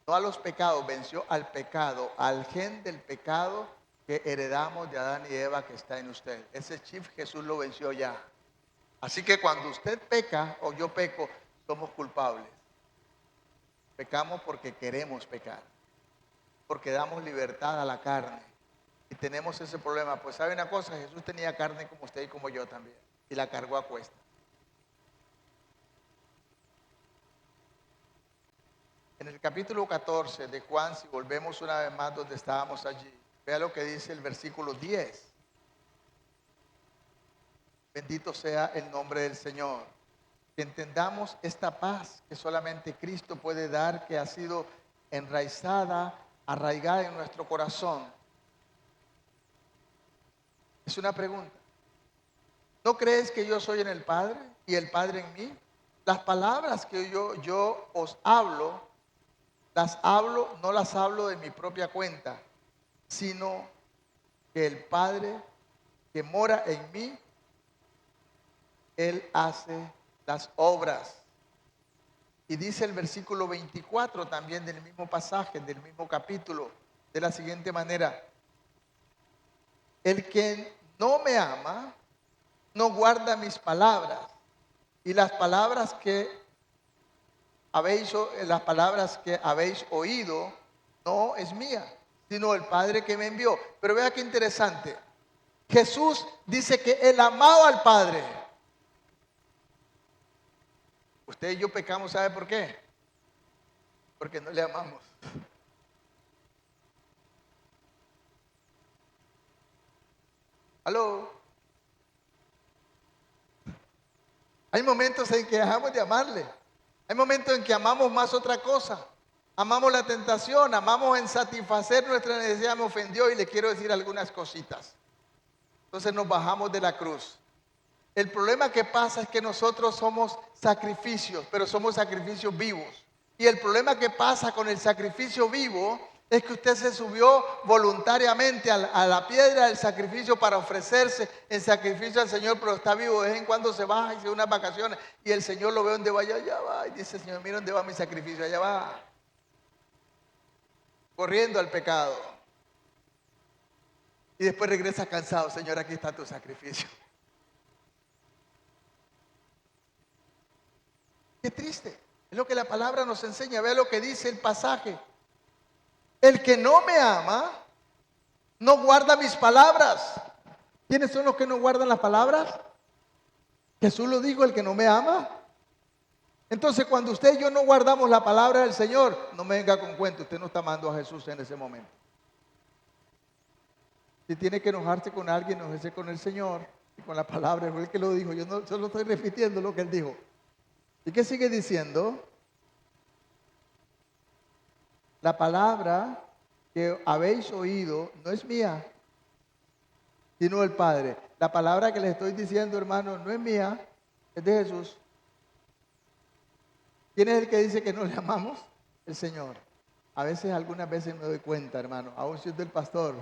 no a los pecados, venció al pecado, al gen del pecado que heredamos de Adán y Eva que está en usted. Ese chip Jesús lo venció ya. Así que cuando usted peca o yo peco, somos culpables. Pecamos porque queremos pecar, porque damos libertad a la carne y tenemos ese problema. Pues sabe una cosa, Jesús tenía carne como usted y como yo también y la cargó a cuesta. En el capítulo 14 de Juan, si volvemos una vez más donde estábamos allí, vea lo que dice el versículo 10. Bendito sea el nombre del Señor. Que entendamos esta paz que solamente Cristo puede dar, que ha sido enraizada, arraigada en nuestro corazón. Es una pregunta. ¿No crees que yo soy en el Padre y el Padre en mí? Las palabras que yo os hablo, no las hablo de mi propia cuenta, sino que el Padre que mora en mí, Él hace las obras. Y dice el versículo 24 también del mismo pasaje, del mismo capítulo, de la siguiente manera: el que no me ama, no guarda mis palabras, y las palabras que habéis oído, no es mía, sino el Padre que me envió. Pero vea qué interesante. Jesús dice que Él amaba al Padre. Usted y yo pecamos, ¿sabe por qué? Porque no le amamos. ¿Aló? Hay momentos en que dejamos de amarle. Hay momentos en que amamos más otra cosa. Amamos la tentación, amamos en satisfacer nuestra necesidad. Me ofendió y le quiero decir algunas cositas. Entonces nos bajamos de la cruz. El problema que pasa es que nosotros somos sacrificios, pero somos sacrificios vivos. Y el problema que pasa con el sacrificio vivo es que usted se subió voluntariamente a la piedra del sacrificio para ofrecerse en sacrificio al Señor, pero está vivo. De vez en cuando se baja y se da unas vacaciones y el Señor lo ve donde va, allá va. Y dice: Señor, mira dónde va mi sacrificio, allá va. Corriendo al pecado. Y después regresa cansado: Señor, aquí está tu sacrificio. Qué triste. Es lo que la palabra nos enseña. Vea lo que dice el pasaje. El que no me ama, no guarda mis palabras. ¿Quiénes son los que no guardan las palabras? Jesús lo dijo: el que no me ama. Entonces, cuando usted y yo no guardamos la palabra del Señor, no me venga con cuento, usted no está amando a Jesús en ese momento. Si tiene que enojarse con alguien, enojese con el Señor y con la palabra. Fue el que lo dijo. Yo no solo estoy repitiendo lo que Él dijo. ¿Y qué sigue diciendo? La palabra que habéis oído no es mía, sino del Padre. La palabra que les estoy diciendo, hermano, no es mía, es de Jesús. ¿Quién es el que dice que no le amamos? El Señor. a veces, algunas veces me doy cuenta, hermano, aún siendo el pastor,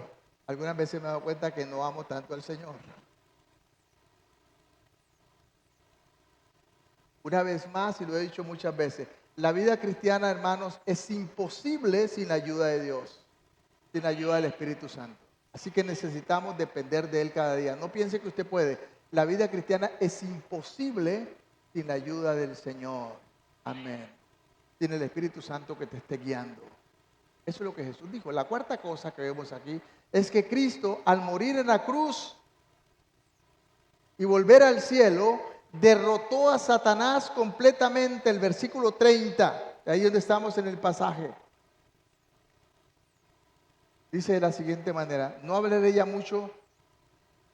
algunas veces me doy cuenta que no amo tanto al Señor. Una vez más, y lo he dicho muchas veces, la vida cristiana, hermanos, es imposible sin la ayuda de Dios, sin la ayuda del Espíritu Santo. Así que necesitamos depender de Él cada día. No piense que usted puede. La vida cristiana es imposible sin la ayuda del Señor. Amén. Sin el Espíritu Santo que te esté guiando. Eso es lo que Jesús dijo. La cuarta cosa que vemos aquí es que Cristo, al morir en la cruz y volver al cielo, derrotó a Satanás completamente. El versículo 30, ahí donde estamos en el pasaje. Dice de la siguiente manera: no hablaré ya mucho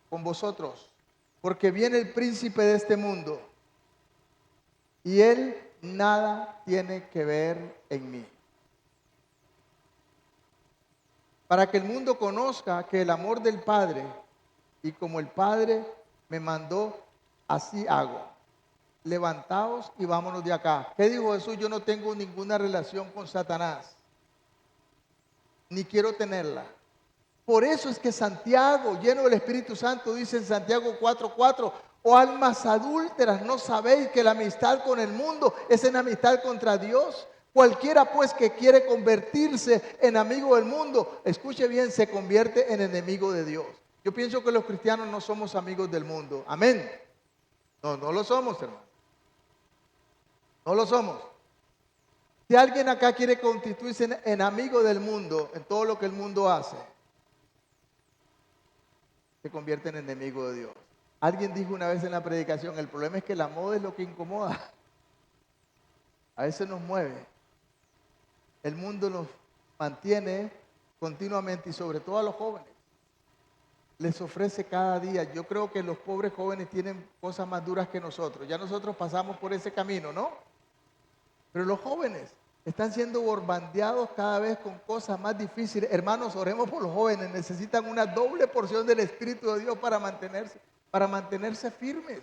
con vosotros, porque viene el príncipe de este mundo, y él nada tiene que ver en mí. Para que el mundo conozca que el amor del Padre, y como el Padre me mandó, así hago. Levantaos y vámonos de acá. ¿Qué dijo Jesús? Yo no tengo ninguna relación con Satanás, ni quiero tenerla. Por eso es que Santiago, lleno del Espíritu Santo, dice en Santiago 4:4: oh almas adúlteras, ¿no sabéis que la amistad con el mundo es enemistad contra Dios? Cualquiera pues que quiere convertirse en amigo del mundo, escuche bien, se convierte en enemigo de Dios. Yo pienso que los cristianos no somos amigos del mundo. Amén. No, no lo somos, hermano. No lo somos. Si alguien acá quiere constituirse en amigo del mundo, en todo lo que el mundo hace, se convierte en enemigo de Dios. Alguien dijo una vez en la predicación: el problema es que la moda es lo que incomoda. A veces nos mueve. El mundo nos mantiene continuamente, y sobre todo a los jóvenes. Les ofrece cada día. Yo creo que los pobres jóvenes tienen cosas más duras que nosotros. Ya nosotros pasamos por ese camino, ¿no? Pero los jóvenes están siendo bombardeados cada vez con cosas más difíciles. Hermanos, oremos por los jóvenes. Necesitan una doble porción del Espíritu de Dios para mantenerse firmes.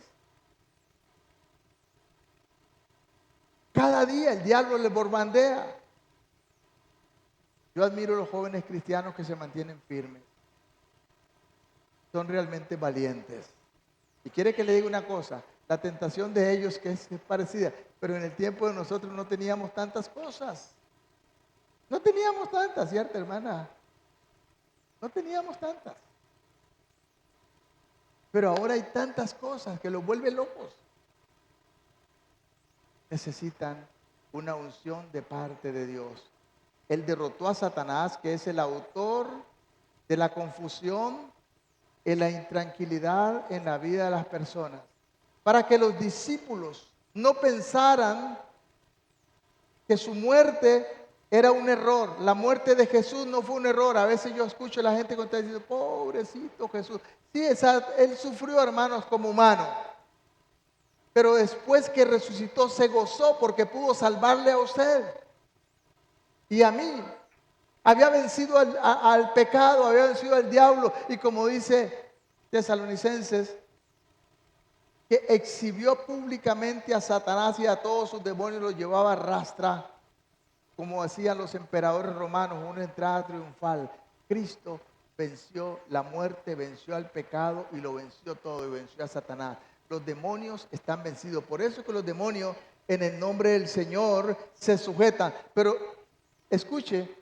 Cada día el diablo les bombardea. Yo admiro a los jóvenes cristianos que se mantienen firmes. Son realmente valientes. Y quiere que le diga una cosa: la tentación de ellos que es parecida, pero en el tiempo de nosotros no teníamos tantas cosas. No teníamos tantas, ¿cierto, hermana? No teníamos tantas. Pero ahora hay tantas cosas que los vuelve locos. Necesitan una unción de parte de Dios. Él derrotó a Satanás, que es el autor de la confusión y la intranquilidad en la vida de las personas, para que los discípulos no pensaran que su muerte era un error. La muerte de Jesús no fue un error. A veces yo escucho a la gente contar diciendo: pobrecito Jesús. Sí, él sufrió, hermanos, como humano. Pero después que resucitó se gozó porque pudo salvarle a usted y a mí. Había vencido al pecado, había vencido al diablo. Y como dice Tesalonicenses, que exhibió públicamente a Satanás y a todos sus demonios, los llevaba a rastra, como hacían los emperadores romanos, una entrada triunfal. Cristo venció la muerte, venció al pecado y lo venció todo, y venció a Satanás. Los demonios están vencidos. Por eso es que los demonios en el nombre del Señor se sujetan. Pero escuche,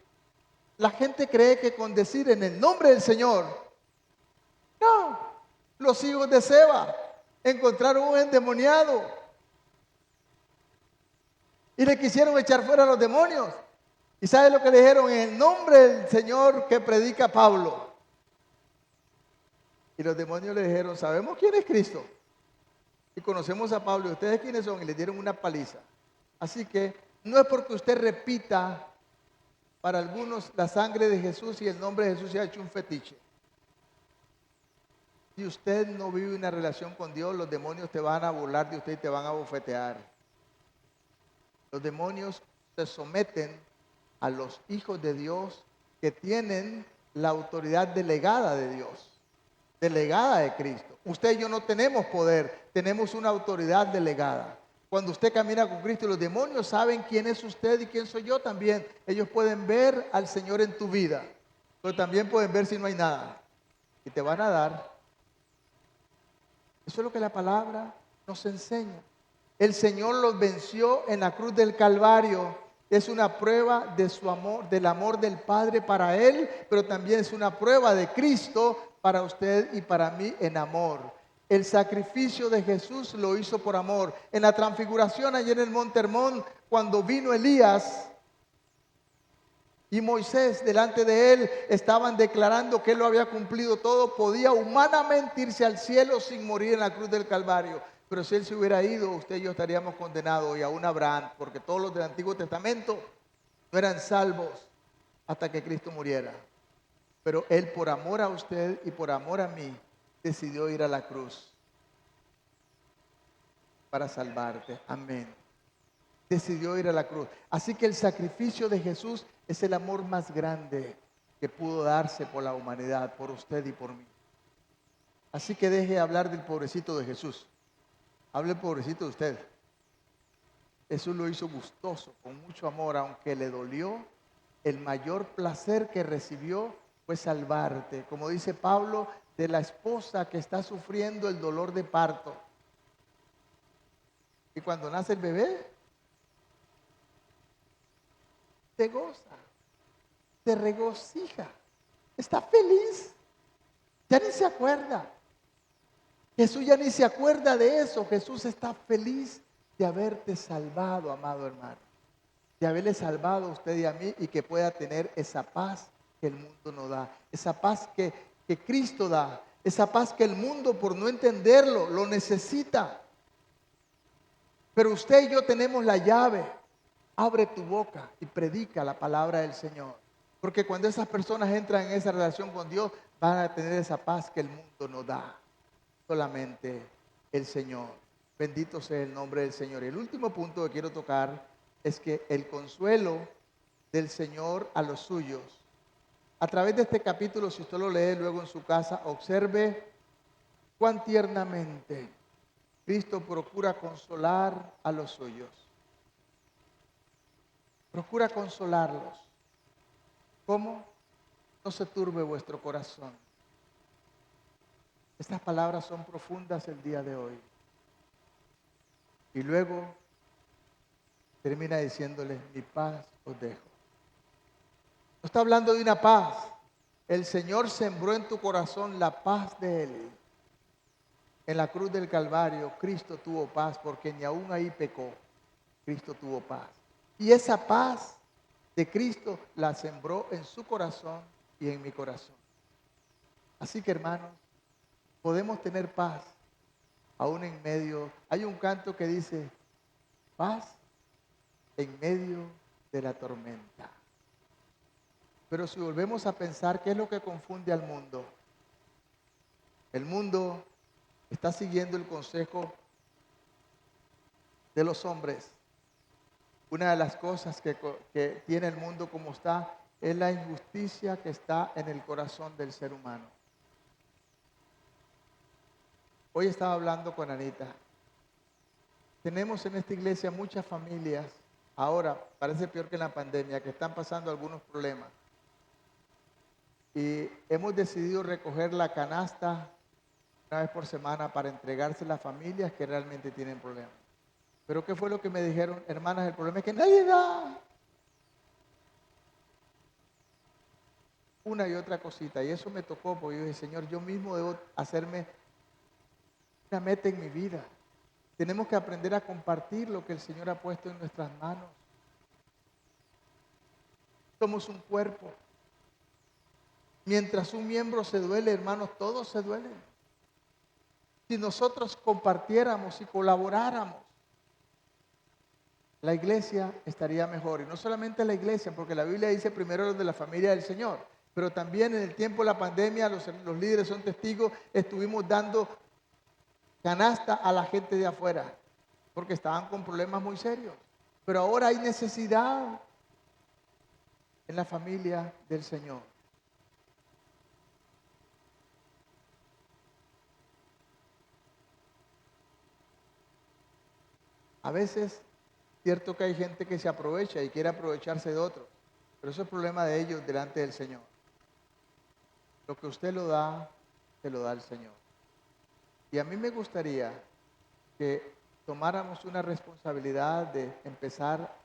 la gente cree que con decir en el nombre del Señor, no, los hijos de Seba encontraron un endemoniado y le quisieron echar fuera a los demonios. ¿Y sabe lo que le dijeron? En el nombre del Señor que predica Pablo. Y los demonios le dijeron: sabemos quién es Cristo y conocemos a Pablo, ¿y ustedes quiénes son? Y le dieron una paliza. Así que no es porque usted repita para algunos la sangre de Jesús y el nombre de Jesús se ha hecho un fetiche. Si usted no vive una relación con Dios, los demonios te van a burlar de usted y te van a bofetear. Los demonios se someten a los hijos de Dios que tienen la autoridad delegada de Dios, delegada de Cristo. Usted y yo no tenemos poder, tenemos una autoridad delegada. Cuando usted camina con Cristo, los demonios saben quién es usted y quién soy yo también. Ellos pueden ver al Señor en tu vida, pero también pueden ver si no hay nada. Y te van a dar. Eso es lo que la palabra nos enseña. El Señor los venció en la cruz del Calvario. Es una prueba de su amor, del amor del Padre para Él, pero también es una prueba de Cristo para usted y para mí en amor. El sacrificio de Jesús lo hizo por amor. En la transfiguración allí en el Monte Hermón, cuando vino Elías y Moisés delante de él, estaban declarando que él lo había cumplido todo, podía humanamente irse al cielo sin morir en la cruz del Calvario. Pero si él se hubiera ido, usted y yo estaríamos condenados, y aún Abraham, porque todos los del Antiguo Testamento no eran salvos hasta que Cristo muriera. Pero él, por amor a usted y por amor a mí, decidió ir a la cruz para salvarte. Amén. Decidió ir a la cruz. Así que el sacrificio de Jesús es el amor más grande que pudo darse por la humanidad, por usted y por mí. Así que deje de hablar del pobrecito de Jesús. Hable del pobrecito de usted. Jesús lo hizo gustoso, con mucho amor, aunque le dolió. El mayor placer que recibió fue salvarte. Como dice Pablo, de la esposa que está sufriendo el dolor de parto. Y cuando nace el bebé, se goza, se regocija, está feliz, ya ni se acuerda. Jesús ya ni se acuerda de eso. Jesús está feliz de haberte salvado, amado hermano, de haberle salvado a usted y a mí, y que pueda tener esa paz que el mundo no da, esa paz que Cristo da, esa paz que el mundo, por no entenderlo, lo necesita. Pero usted y yo tenemos la llave. Abre tu boca y predica la palabra del Señor. Porque cuando esas personas entran en esa relación con Dios, van a tener esa paz que el mundo no da. Solamente el Señor. Bendito sea el nombre del Señor. Y el último punto que quiero tocar es que el consuelo del Señor a los suyos. A través de este capítulo, si usted lo lee luego en su casa, observe cuán tiernamente Cristo procura consolar a los suyos. Procura consolarlos. ¿Cómo? No se turbe vuestro corazón. Estas palabras son profundas el día de hoy. Y luego termina diciéndoles: mi paz os dejo. No está hablando de una paz. El Señor sembró en tu corazón la paz de Él. En la cruz del Calvario, Cristo tuvo paz, porque ni aún ahí pecó. Cristo tuvo paz. Y esa paz de Cristo la sembró en su corazón y en mi corazón. Así que, hermanos, podemos tener paz aún en medio. Hay un canto que dice: paz en medio de la tormenta. Pero si volvemos a pensar, ¿qué es lo que confunde al mundo? El mundo está siguiendo el consejo de los hombres. Una de las cosas que tiene el mundo como está es la injusticia que está en el corazón del ser humano. Hoy estaba hablando con Anita. Tenemos en esta iglesia muchas familias, ahora parece peor que en la pandemia, que están pasando algunos problemas. Y hemos decidido recoger la canasta una vez por semana para entregarse a las familias que realmente tienen problemas. Pero ¿qué fue lo que me dijeron? Hermanas, el problema es que nadie da. Una y otra cosita. Y eso me tocó, porque yo dije: Señor, yo mismo debo hacerme una meta en mi vida. Tenemos que aprender a compartir lo que el Señor ha puesto en nuestras manos. Somos un cuerpo. Mientras un miembro se duele, hermanos, todos se duelen. Si nosotros compartiéramos y colaboráramos, la iglesia estaría mejor. Y no solamente la iglesia, porque la Biblia dice primero los de la familia del Señor, pero también en el tiempo de la pandemia, los líderes son testigos, estuvimos dando canasta a la gente de afuera, porque estaban con problemas muy serios. Pero ahora hay necesidad en la familia del Señor. A veces, cierto que hay gente que se aprovecha y quiere aprovecharse de otros, pero eso es problema de ellos delante del Señor. Lo que usted lo da, se lo da el Señor. Y a mí me gustaría que tomáramos una responsabilidad de empezar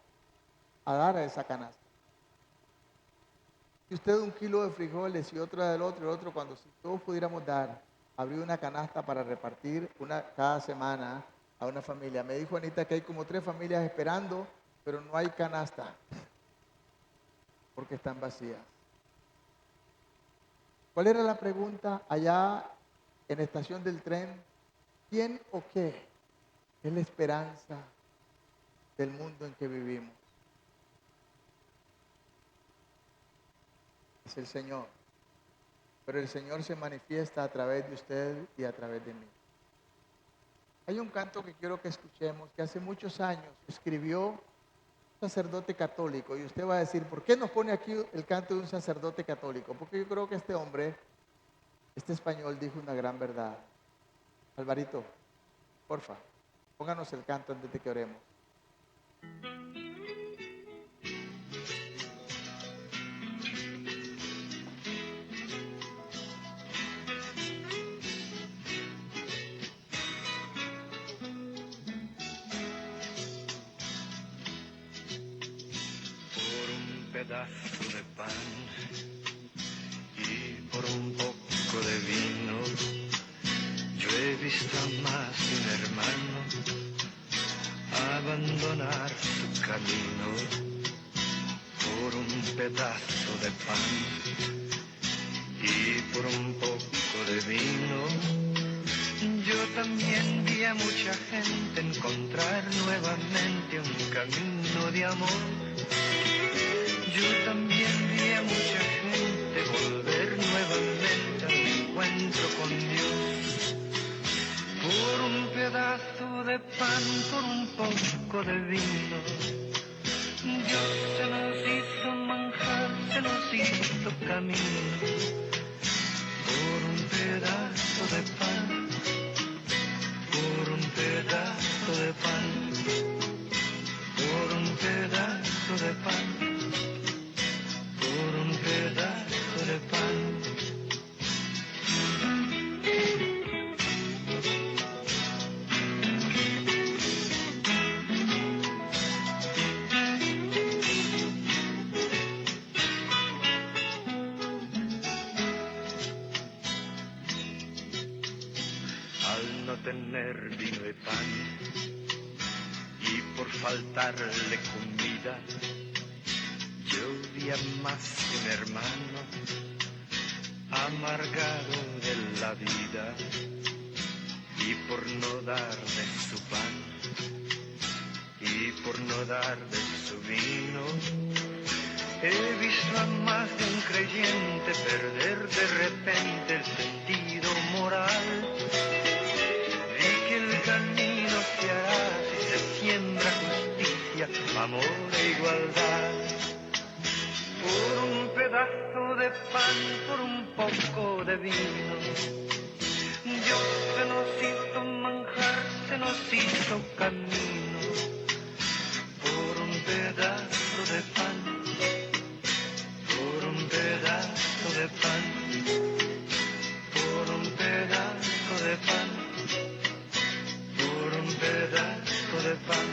a dar a esa canasta. Si usted 1 kilo de frijoles y otro del otro, y otro, cuando si todos pudiéramos dar, abrir una canasta para repartir cada semana a una familia. Me dijo Anita que hay como 3 familias esperando, pero no hay canasta, porque están vacías. ¿Cuál era la pregunta allá en la estación del tren? ¿Quién o qué es la esperanza del mundo en que vivimos? Es el Señor. Pero el Señor se manifiesta a través de usted y a través de mí. Hay un canto que quiero que escuchemos, que hace muchos años escribió un sacerdote católico. Y usted va a decir, ¿por qué nos pone aquí el canto de un sacerdote católico? Porque yo creo que este hombre, este español, dijo una gran verdad. Alvarito, porfa, pónganos el canto antes de que oremos. Pedazo de pan y por un poco de vino, yo he visto a más de un hermano abandonar su camino por un pedazo de pan y por un poco de vino. Yo también vi a mucha gente encontrar nuevamente un camino de amor. Yo también vi a mucha gente volver nuevamente al encuentro con Dios. Por un pedazo de pan, por un poco de vino. Dios se nos hizo manjar, se nos hizo camino. Por un pedazo de pan, por un pedazo de pan, por un pedazo de pan. Por un pedazo de pan. Al no tener vino y pan y por faltarle comida, yo vi a más que un hermano amargado de la vida y por no dar de su pan y por no dar de su vino, he visto a más de un creyente perder de repente el sentido moral. Vi que el camino se hará si se siembra justicia, amor e igualdad. Por un pedazo de pan, por un poco de vino, Dios se nos hizo manjar, se nos hizo camino. Por un pedazo de pan, por un pedazo de pan, por un pedazo de pan, por un pedazo de pan.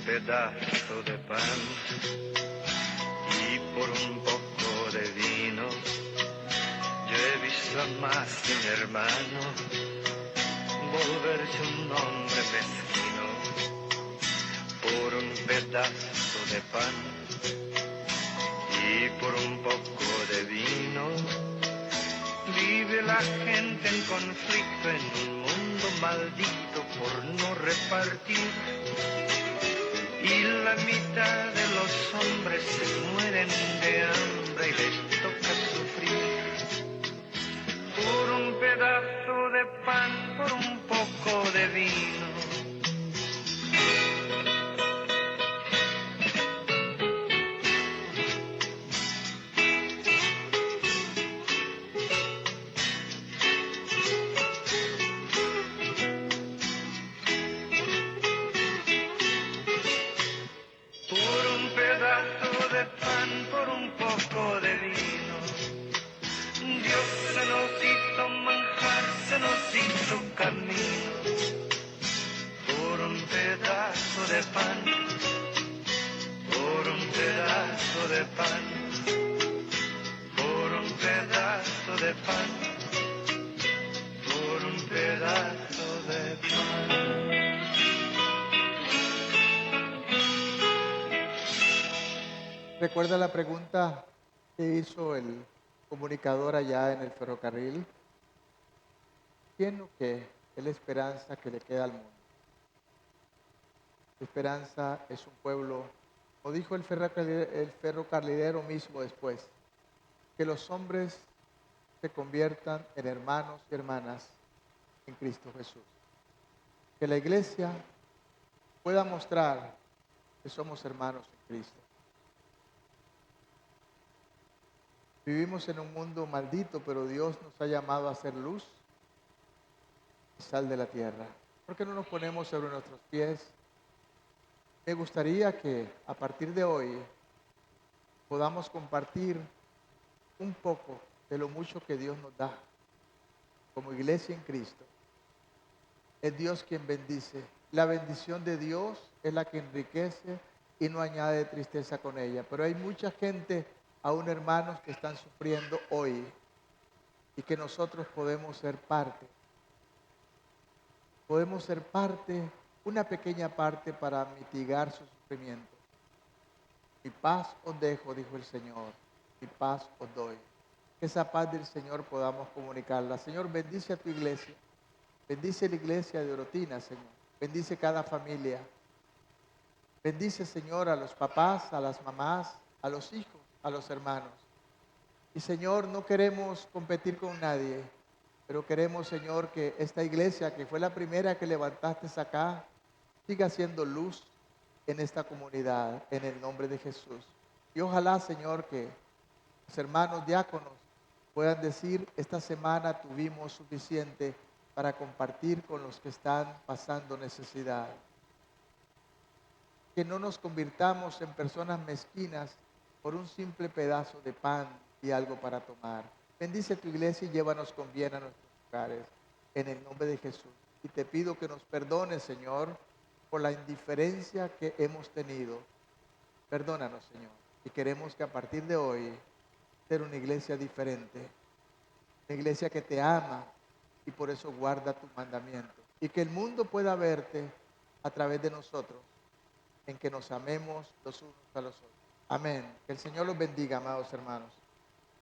Pedazo de pan y por un poco de vino, yo he visto a más de un hermano volverse un hombre mezquino. Por un pedazo de pan y por un poco de vino, vive la gente en conflicto en un mundo maldito por no repartir. Y la mitad de los hombres se mueren de hambre y les toca sufrir. Por un pedazo de pan, por de pan por un poco de vino. Dios se nos hizo manjar, se nos hizo camino por un pedazo de pan, por un pedazo de pan, por un pedazo de pan, por un pedazo de pan. ¿Recuerda la pregunta que hizo el comunicador allá en el ferrocarril? ¿Quién o qué es la esperanza que le queda al mundo? La esperanza es un pueblo, o dijo el ferrocarrilero mismo después, que los hombres se conviertan en hermanos y hermanas en Cristo Jesús. Que la iglesia pueda mostrar que somos hermanos en Cristo. Vivimos en un mundo maldito, pero Dios nos ha llamado a ser luz y sal de la tierra. ¿Por qué no nos ponemos sobre nuestros pies? Me gustaría que a partir de hoy podamos compartir un poco de lo mucho que Dios nos da como iglesia en Cristo. Es Dios quien bendice. La bendición de Dios es la que enriquece y no añade tristeza con ella. Pero hay mucha gente, aún hermanos, que están sufriendo hoy y que nosotros podemos ser parte. Podemos ser parte, una pequeña parte para mitigar su sufrimiento. Mi paz os dejo, dijo el Señor, mi paz os doy. Que esa paz del Señor podamos comunicarla. Señor, bendice a tu iglesia. Bendice la iglesia de Orotina, Señor. Bendice cada familia. Bendice, Señor, a los papás, a las mamás, a los hijos, a los hermanos. Y, Señor, no queremos competir con nadie, pero queremos, Señor, que esta iglesia, que fue la primera que levantaste acá, siga siendo luz en esta comunidad, en el nombre de Jesús. Y ojalá, Señor, que los hermanos diáconos puedan decir, esta semana tuvimos suficiente para compartir con los que están pasando necesidad. Que no nos convirtamos en personas mezquinas por un simple pedazo de pan y algo para tomar. Bendice tu iglesia y llévanos con bien a nuestros hogares, en el nombre de Jesús. Y te pido que nos perdones, Señor, por la indiferencia que hemos tenido. Perdónanos, Señor. Y queremos que a partir de hoy ser una iglesia diferente, una iglesia que te ama y por eso guarda tus mandamientos. Y que el mundo pueda verte a través de nosotros, en que nos amemos los unos a los otros. Amén. Que el Señor los bendiga, amados hermanos.